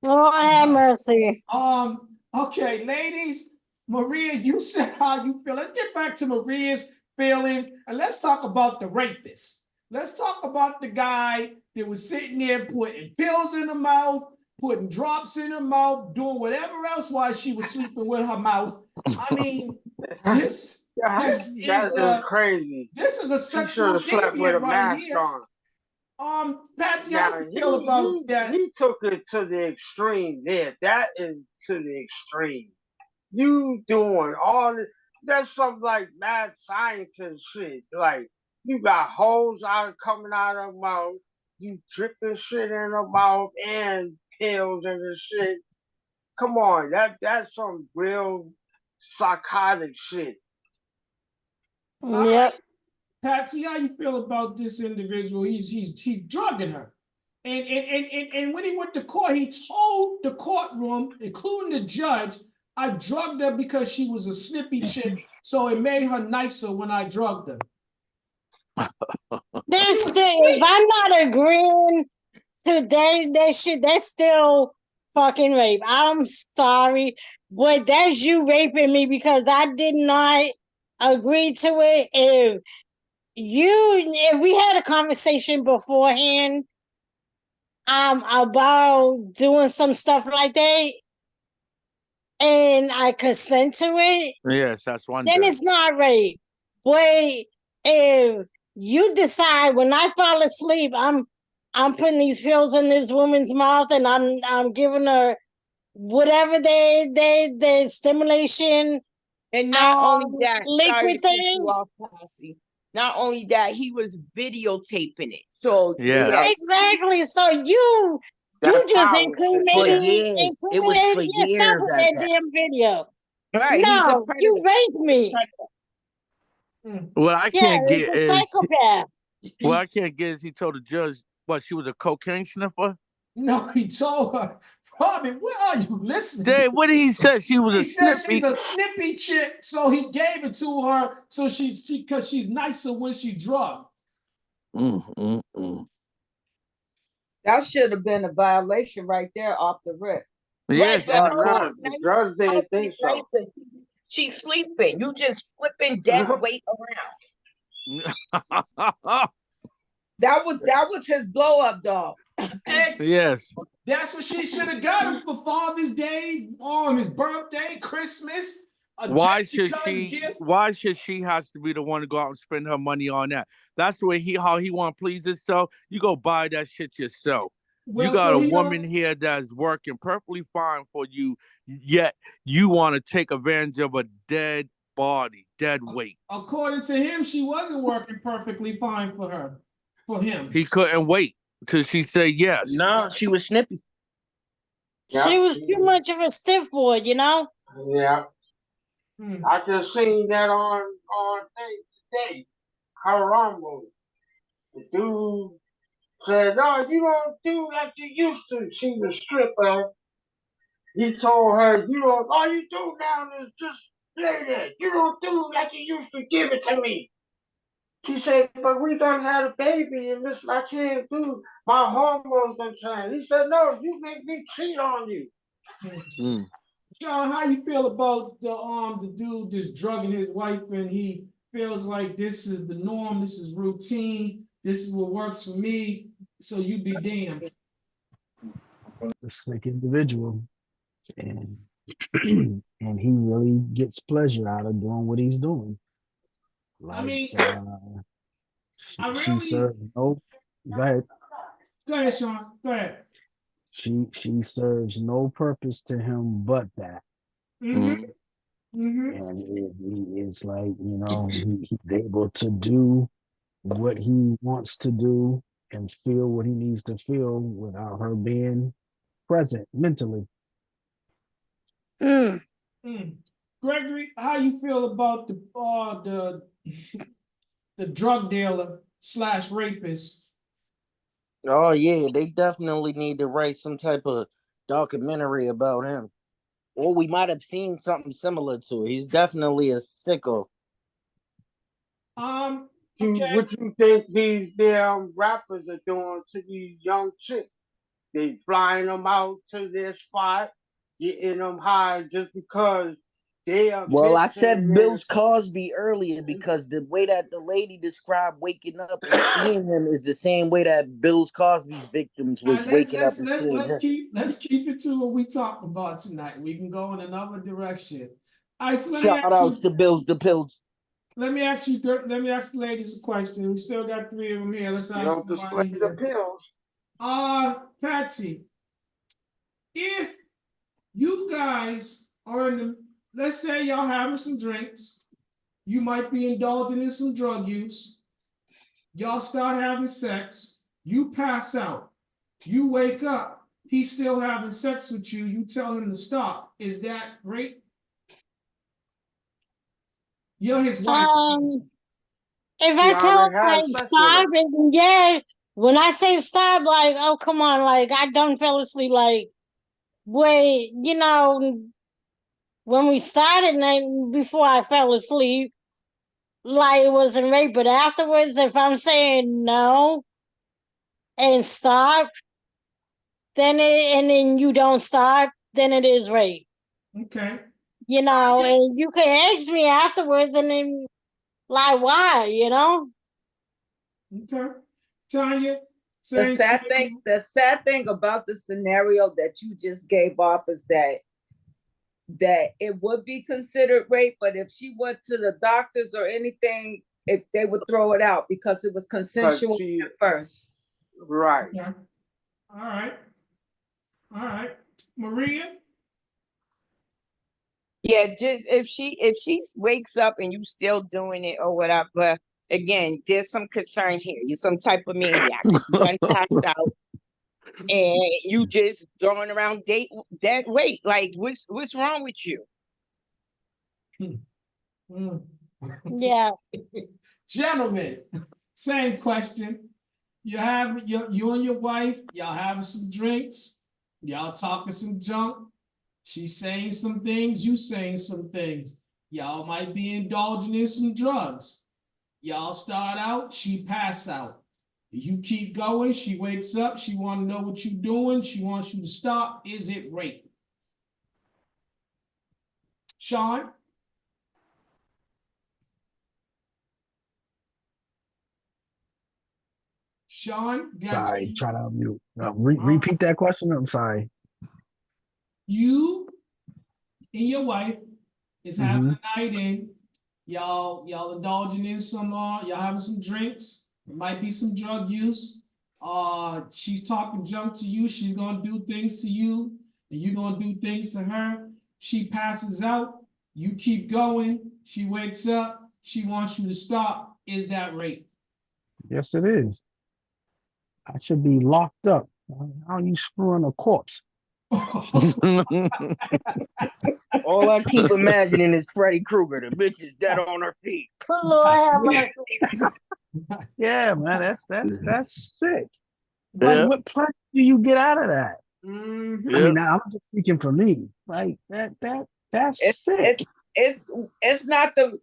Lord have mercy. Okay, ladies. Maria, you said how you feel. Let's get back to Maria's feelings and let's talk about the rapist. Let's talk about the guy that was sitting there putting pills in her mouth, putting drops in her mouth, doing whatever else while she was sleeping with her mouth. I mean, this is crazy. This is a She should sexual have slept with deviant a right mask here. on. Patsy, how you feel about that? He took it to the extreme there. That is to the extreme. You doing all this. That's some like mad scientist shit. Like, you got holes coming out of her mouth. You dripping shit in her mouth and pills and the shit. Come on, that's some real psychotic shit. Yep. Patsy, how you feel about this individual? He's drugging her. And when he went to court, he told the courtroom, including the judge, I drugged her because she was a snippy chick, so it made her nicer when I drugged her. If I'm not agreeing to that shit, that's still fucking rape. I'm sorry, but that's you raping me because I did not agree to it. If we had a conversation beforehand, about doing some stuff like that, and I consent to it, Yes, that's one then thing. it's not rape. But if you decide when I fall asleep, I'm putting these pills in this woman's mouth and I'm giving her whatever they stimulation And not only that, sorry liquid to cut you thing. off, Posse. Not only that, he was videotaping it. So Yeah. Exactly. So you just For incriminated years. It was for yourself years with at that that. damn video. Right, he's a No, predator. you raped me. What I Yeah, can't it's get a is psychopath. what I can't get is he told the judge what she was a cocaine sniffer. No, he told her, Robbie, where are you listening? Dave, what did he say? She was He a said snippy. she's a snippy chick, so he gave it to her so she because she's nicer when she drugged. That should have been a violation right there off the rip. Yes, Right, in but the court. The judge didn't think so. She's sleeping. You just flipping dead weight around. That was his blow up dog. Yes. That's what she should have got him for Father's Day, his birthday, Christmas. Why Just should because she? gift. Why should she has to be the one to go out and spend her money on that? That's the way how he want to please himself. You go buy that shit yourself. You Well, got so a he woman don't. here that's working perfectly fine for you, yet you want to take advantage of a dead body, dead weight. According to him, she wasn't working perfectly fine for her, for him. He couldn't wait because she said yes. No, she was snippy. She was too much of a stiff boy, you know? Yeah. I just seen that on thing today. Caramba. The dude said, "No, you don't do like you used to." She's a stripper. He told her, "You don't. All you do now is just lay there. You don't do like you used to. Give it to me." She said, "But we done had a baby, and this I can't do. My hormones done changed." He said, "No, you make me cheat on you." Sean, how you feel about the dude just drugging his wife and he feels like this is the norm, this is routine, this is what works for me, so you be damned. A sick individual, and and he really gets pleasure out of doing what he's doing. I Like mean, I she really serves no. Go ahead. go ahead, Sean. Go ahead. She serves no purpose to him but that. And it's like, he's able to do what he wants to do and feel what he needs to feel without her being present mentally. Gregory, how you feel about the drug dealer / rapist? Oh yeah, they definitely need to write some type of documentary about him. Or we might have seen something similar to it. He's definitely a sicko. Okay. What you think these damn rappers are doing to these young chicks? They flying them out to their spot, getting them high just because they are Well, I missing said their. Bill's Cosby earlier because the way that the lady described waking up and seeing him is the same way that Bill's Cosby's victims All was right, waking up and seeing let's him. keep it to what we talked about tonight. We can go in another direction. All right, so Shout outs to Bill's the Pills. let me ask the ladies a question. We still got 3 of them here. Let's You ask don't them display right the here. pills. Patsy, if you guys are let's say y'all having some drinks, you might be indulging in some drug use, y'all start having sex, you pass out, you wake up, he's still having sex with you, you tell him to stop. Is that rape? You're his wife. If She I tell already him had like sex with stop, her. and yeah, when I say stop, like, oh come on, like I done fell asleep, like wait, when we started and before I fell asleep, like it wasn't rape, but afterwards, if I'm saying no and stop, and then you don't stop, then it is rape. Okay. And you can ask me afterwards, and then like why, Okay. Tanya, The same sad thing about the scenario that you just gave off is that it would be considered rape, but if she went to the doctors or anything, if they would throw it out because it was consensual at first. Right. Okay. All right. Maria? Yeah, just if she wakes up and you still doing it or whatever, again, there's some concern here. You're some type of maniac. You done passed out and you just throwing around dead weight. Like what's wrong with you? Yeah. Gentlemen, same question. You and your wife, y'all having some drinks, y'all talking some junk. She's saying some things, you saying some things. Y'all might be indulging in some drugs. Y'all start out, she pass out. You keep going, she wakes up, she want to know what you're doing, she wants you to stop. Is it rape? Sean? Sean, Sorry, try to unmute. Repeat that question. I'm sorry. You and your wife is having Mm-hmm. a night in. Y'all indulging in some y'all having some drinks. It might be some drug use. She's talking junk to you. She's gonna do things to you, and you're gonna do things to her. She passes out. You keep going. She wakes up. She wants you to stop. Is that rape? Yes, it is. I should be locked up. How are you screwing a corpse? All I keep imagining is Freddy Krueger. The bitch is dead on her feet. Lord have mercy. Yeah, man, that's sick. Like, Yeah. what pleasure do you get out of that? Mm-hmm. I mean, now I'm just speaking for me. Like that's sick. It's not the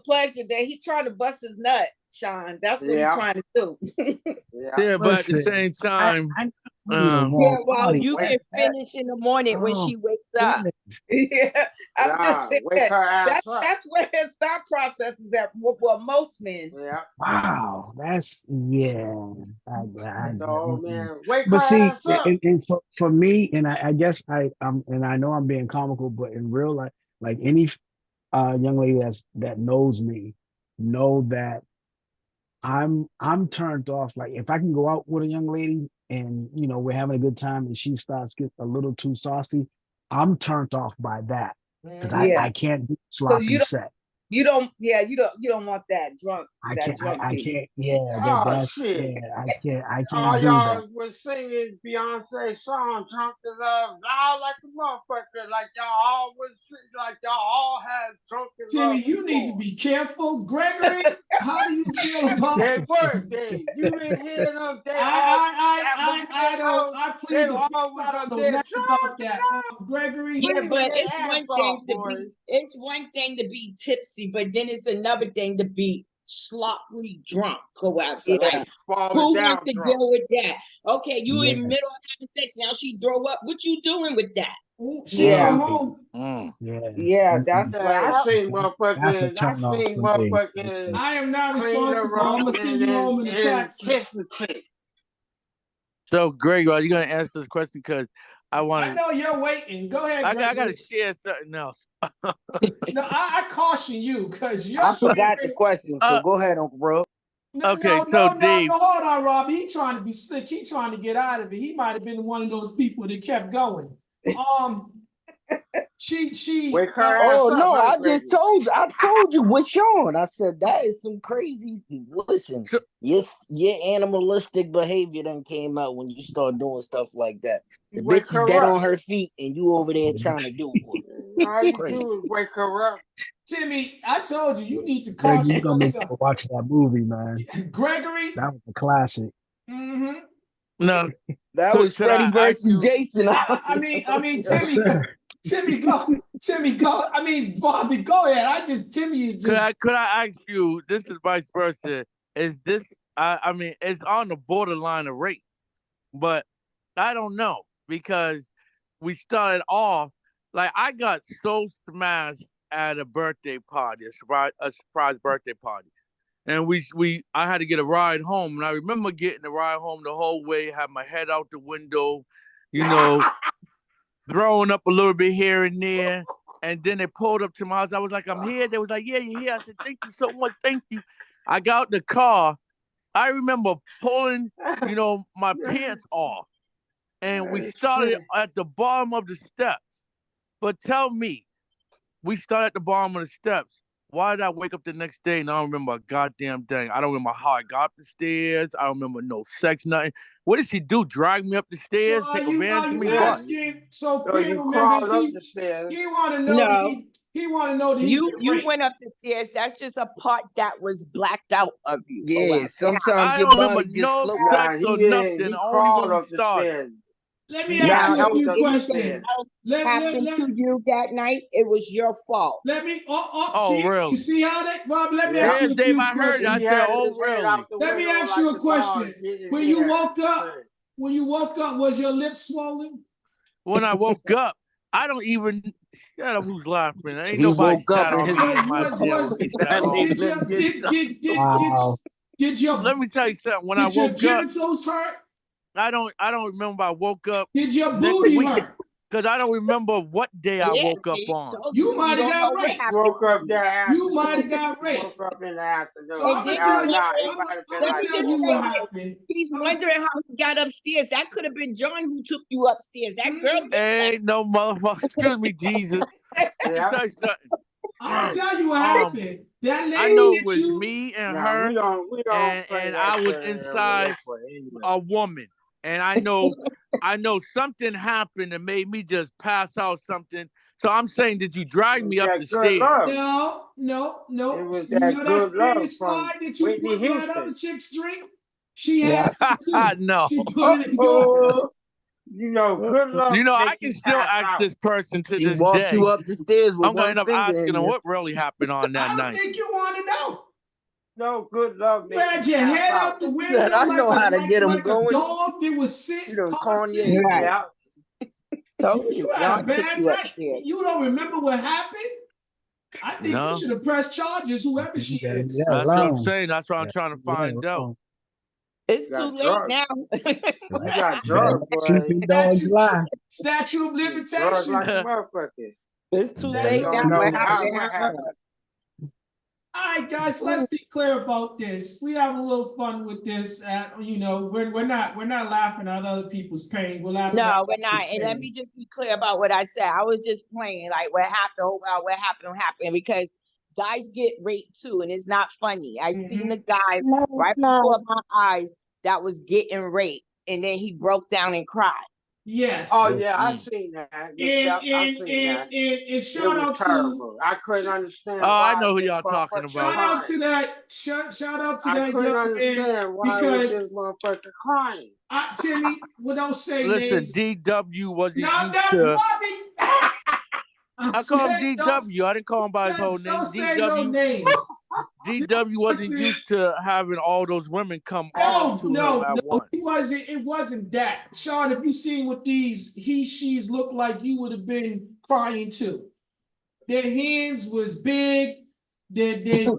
pleasure that he trying to bust his nut, Sean. That's what he's trying to do. Yeah, but at the same time, Yeah, well, you can finish in the morning when she wakes up. Yeah, I'm just saying wake her ass up. that's where his thought process is at. Well, most men. Yeah. Wow, that's So, man, wake But her see, ass up. and for me, and I guess and I know I'm being comical, but in real life, like any young lady that knows me, know that I'm turned off. Like if I can go out with a young lady and we're having a good time and she starts getting a little too saucy, I'm turned off by that because I can't do sloppy sex. You don't want that drunk. I that can't. drunk I beat. can't. Yeah, that's shit. yeah. I All can't do y'all that. was singing Beyonce song, Drunk in Love, loud like a motherfucker, like y'all all was like y'all all had Drunk in Love. Timmy, you need to be careful. Gregory, how do you feel about They were, Dave. You didn't hear them. They I plead the fifth. was I don't up know there nothing about drunk. that. Gregory. Yeah, Screaming but their it's ass one off, thing to boys. be tipsy, but then it's another thing to be sloppily drunk or whatever. Yeah. Like, Falling who down wants to drunk. deal with that? Okay, you in the Yes. middle of having sex, now she throw up. What you doing with that? She go home. Yeah, that's right. I seen That's a motherfuckers. turn off for me. Motherfuckers. I am not Clean her responsible. up I'm gonna send you home in a and taxi. kiss the chick. So, Greg, are you going to answer this question? Because I want to. I know you're waiting. Go ahead, I Gregory. got to share something else. No, I caution you because you're. I forgot the question, so go ahead, Uncle Bro. No, Okay, so Dave. no, hold on, Rob. He trying to be slick. He trying to get out of it. He might have been one of those people that kept going. She. Wake her ass Oh up, no, huh, I Gregory? I told you with Sean. I said that is some crazy. Listen, your animalistic behavior then came out when you start doing stuff like that. The Wake bitch is her dead up. on her feet, and you over there trying to do it. All you do is wake her up. Timmy, I told you, you need to Greg, calm you gonna make me yourself. go watch that movie, man. Gregory. That was a classic. Mm-hmm. No, that was Freddy versus Jason. I mean, Yes, Timmy, sir. Timmy, go. I mean, Bobby, go ahead. Timmy is just. Could I ask you? This is vice versa. Is this? I mean, it's on the borderline of rape, but I don't know because we started off like I got so smashed at a birthday party, a surprise birthday party, and I had to get a ride home, and I remember getting the ride home the whole way, had my head out the window, throwing up a little bit here and there. And then they pulled up to my house. I was like, I'm here. They was like, yeah, you're here. I said, thank you so much. Thank you. I got out the car. I remember pulling, my pants off. And we started at the bottom of the steps. But tell me, we started at the bottom of the steps. Why did I wake up the next day and I don't remember a goddamn thing? I don't remember how I got up the stairs. I don't remember no sex, nothing. What did she do? Drag me up the stairs? Take advantage of me? Asking, so panel crawled members, up the stairs. he want to know No. he want to know that you went up the stairs. That's just a part that was blacked out of you. Yeah, sometimes I your don't body remember just no floats. sex or nothing. He Only crawled when we up the started. stairs. Let me ask you a few questions. Happened to you that night. It was your fault. Let me. Really? You see how that, Bob? Let me Yeah, ask you a Dave, few I heard it. questions. I said, oh, really? Let me ask you a question. When you woke up, was your lips swollen? When I woke up, I don't even. Shut up, who's laughing? Ain't He nobody woke up sat and on his me in my chair when he sat on me. Wow. Let me tell you something. When I Did your woke up, genitals hurt? I don't remember I woke up Did your next booty week hurt? because I don't remember what day I Yeah, woke up see, on. told You you might have don't got know what raped. happened Woke to up you. that You might have afternoon. got raped. Woke up in the So afternoon. And I'm then gonna he's tell you. Nah, it wondering, might have been let I'm me like gonna tell just you 4 say what o'clock. this. happened. He's I'm gonna wondering how he got upstairs. That could have been John who took you upstairs. That girl been Ain't no motherfucker. Excuse me, Jesus. Let me Yeah. tell you something. I'm gonna tell you what Um, happened. That I lady know it that was you me and Nah, her, we don't play and that I was shit in inside liquid anyway. a woman, and I know something happened that made me just pass out something. So I'm saying, did you It drag was me up that the good stairs? love. No. It was You that know that good love Spanish from fly that you Whitney put in that other Houston. chick's drink? She Yeah. had some too. No. She put it in yours. You know, good love You know, I make can you still pass ask out. this person to He this walked day. you up the stairs with I'm gonna one end up finger asking in them you. what really happened on that I don't night. think you want to know. No, good love You make you had your pass head out. out the He said, window I like know a how to get him like a going. dog that was sick, You done car Kanye. sick. Right. Yeah. Told You you. had a John took bad you night. upstairs. You don't remember what happened? I think you No, should have pressed charges, whoever she is. that's what I'm saying. That's what I'm trying to find out. It's You too got late drugs. now. You got drugs, boy. Statute of You drugs like a limitation. motherfucker. It's too Now you late now. don't know What happened? what happened. All right, guys, let's be clear about this. We have a little fun with this. We're not laughing at other people's pain. We're laughing at No, our we're not. And let pain. me just be clear about what I said. I was just playing like what happened, oh, well, what happened, because guys get raped too, and it's not funny. I seen a guy No, right it's not. before my eyes that was getting raped, and then he broke down and cried. Yes. Oh yeah, I seen that. And Yep, I seen that. and It shout was out to terrible. I couldn't understand Oh, I why know who this y'all talking motherfucker about. shout out crying. to that shout out to I that couldn't young man understand why was because this motherfucker crying. Timmy, we don't say Listen, names. DW wasn't Now used that's to. Bobby. I call him DW. I didn't call him by his whole name. Don't say no names. DW wasn't used to having all those women come on to him No, at once. it wasn't that. Sean, if you seen what these she's look like, you would have been crying too. Their hands was big. They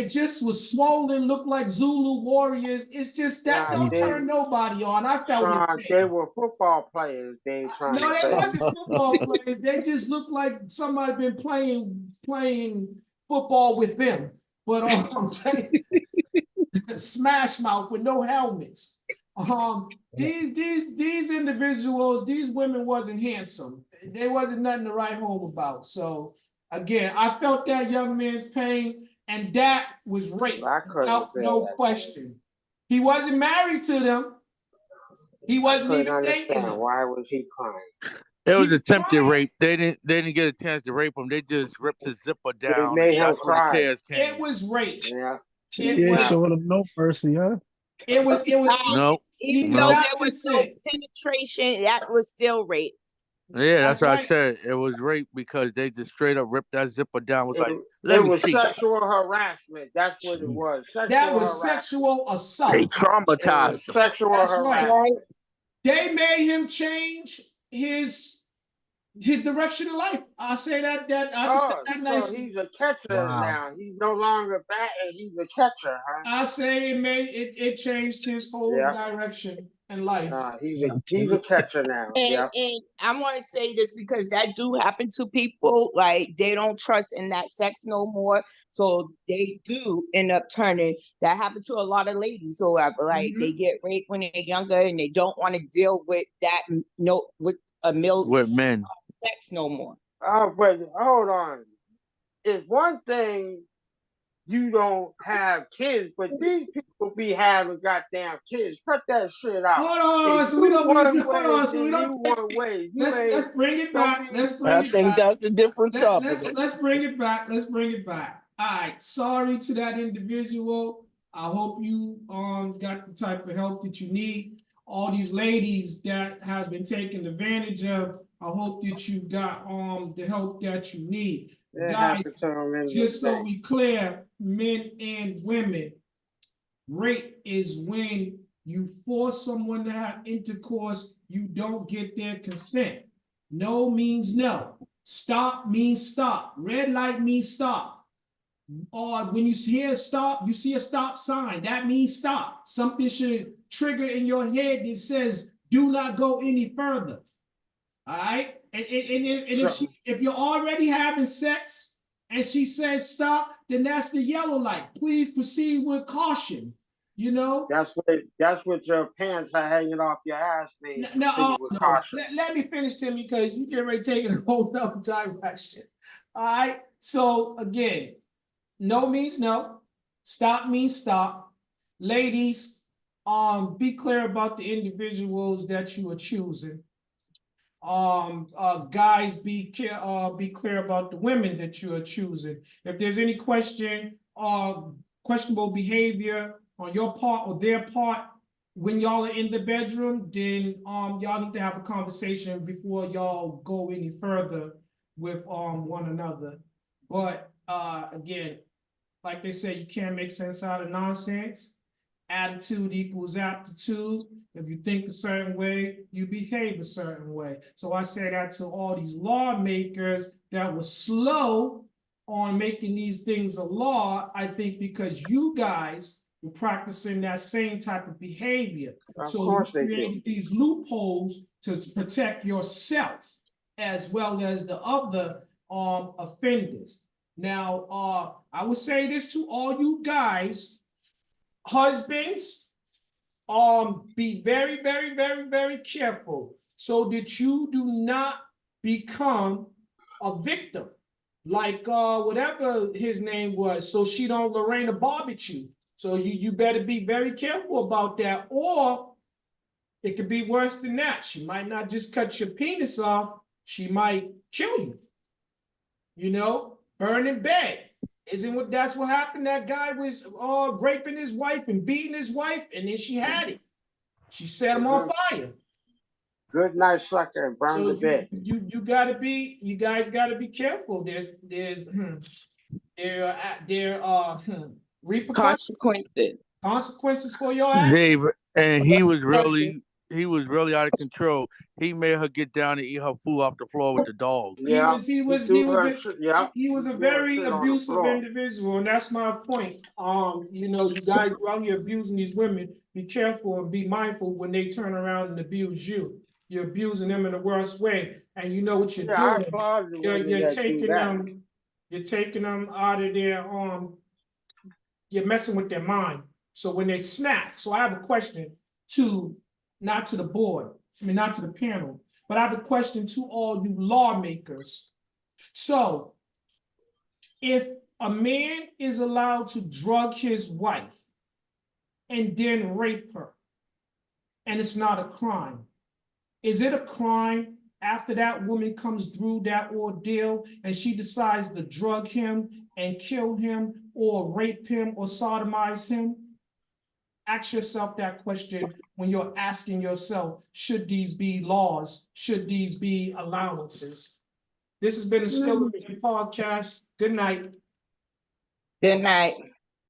just was swollen, looked like Zulu warriors. It's just that Nah, don't turn nobody on. I felt his pain. they were football players. They trying No, to they say. wasn't football players. They just looked like somebody been playing football with them. But I'm saying, smash mouth with no helmets. These individuals, these women wasn't handsome. They wasn't nothing to write home about. So again, I felt that young man's pain, and that was rape without no question. He wasn't married to them. He wasn't even dating them. Why was he crying? It was attempted rape. They didn't get a chance to rape him. They just ripped his zipper down, made and him that's when the cry. tears came. It was rape. Yeah. You ain't showing him no mercy, huh? It was Nope. Even Nope. though there was no penetration, that was still rape. Yeah, that's what I said. It was rape because they just straight up ripped that zipper down. Was like, let It me was see. sexual harassment. That's what it was. That was sexual assault. They traumatized him. Sexual That's harassment. right. They made him change his direction of life. I say that I just said that nice. So he's a catcher now. He's no longer batting. He's a catcher, huh? I say it changed his whole direction in life. He's a catcher now. And I want to say this because that do happen to people. Like they don't trust in that sex no more, so they do end up turning. That happened to a lot of ladies. So like they get raped when they're younger, and they don't want to deal with that with a male with men sex no more. Oh, but hold on. It's one thing you don't have kids, but these people be having goddamn kids. Cut that shit out. Hold on, so we don't let's bring it back. Let's bring I it think back. that's a different topic. Let's bring it back. Let's bring it back. All right. Sorry to that individual. I hope you got the type of help that you need. All these ladies that have been taken advantage of, I hope that you got the help that you need. Guys, just so we clear, men and women, rape is when you force someone to have intercourse, you don't get their consent. No means no. Stop means stop. Red light means stop. Or when you hear stop, you see a stop sign, that means stop. Something should trigger in your head that says, do not go any further. All right? And if you're already having sex and she says stop, then that's the yellow light. Please proceed with caution. You know? That's what your pants are hanging off your ass, man. No, let me finish, Timmy, because you get ready to take it a whole nother direction. All right. So again, no means no. Stop means stop. Ladies, be clear about the individuals that you are choosing. Guys, be clear about the women that you are choosing. If there's any questionable behavior on your part or their part when y'all are in the bedroom, then y'all need to have a conversation before y'all go any further with one another. But again, like they say, you can't make sense out of nonsense. Attitude equals aptitude. If you think a certain way, you behave a certain way. So I say that to all these lawmakers that were slow on making these things a law, I think because you guys were practicing that same type of behavior. So you created these loopholes to protect yourself as well as the other offenders. Now, I would say this to all you guys, husbands, be very, very, very, very careful so that you do not become a victim. Like whatever his name was, so she don't Lorena barbecue. So you better be very careful about that, or it could be worse than that. She might not just cut your penis off, she might kill you. You know, burn in bed. That's what happened? That guy was raping his wife and beating his wife, and then she had it. She set him on fire. Good night, sucker, and burn the bed. You guys gotta be careful. There are repercussions, consequences for your actions. Dave, and he was really out of control. He made her get down and eat her food off the floor with the dog. He was a very abusive individual, and that's my point. You know, you guys are out here abusing these women. Be careful and be mindful when they turn around and abuse you. You're abusing them in the worst way, and you know what you're doing. You're taking them out of their you're messing with their mind. So when they snap, so I have a question not to the board, not to the panel, but I have a question to all you lawmakers. So if a man is allowed to drug his wife and then rape her, and it's not a crime, is it a crime after that woman comes through that ordeal and she decides to drug him and kill him or rape him or sodomize him? Ask yourself that question when you're asking yourself, should these be laws? Should these be allowances? This has been a Still Living podcast. Good night. Good night.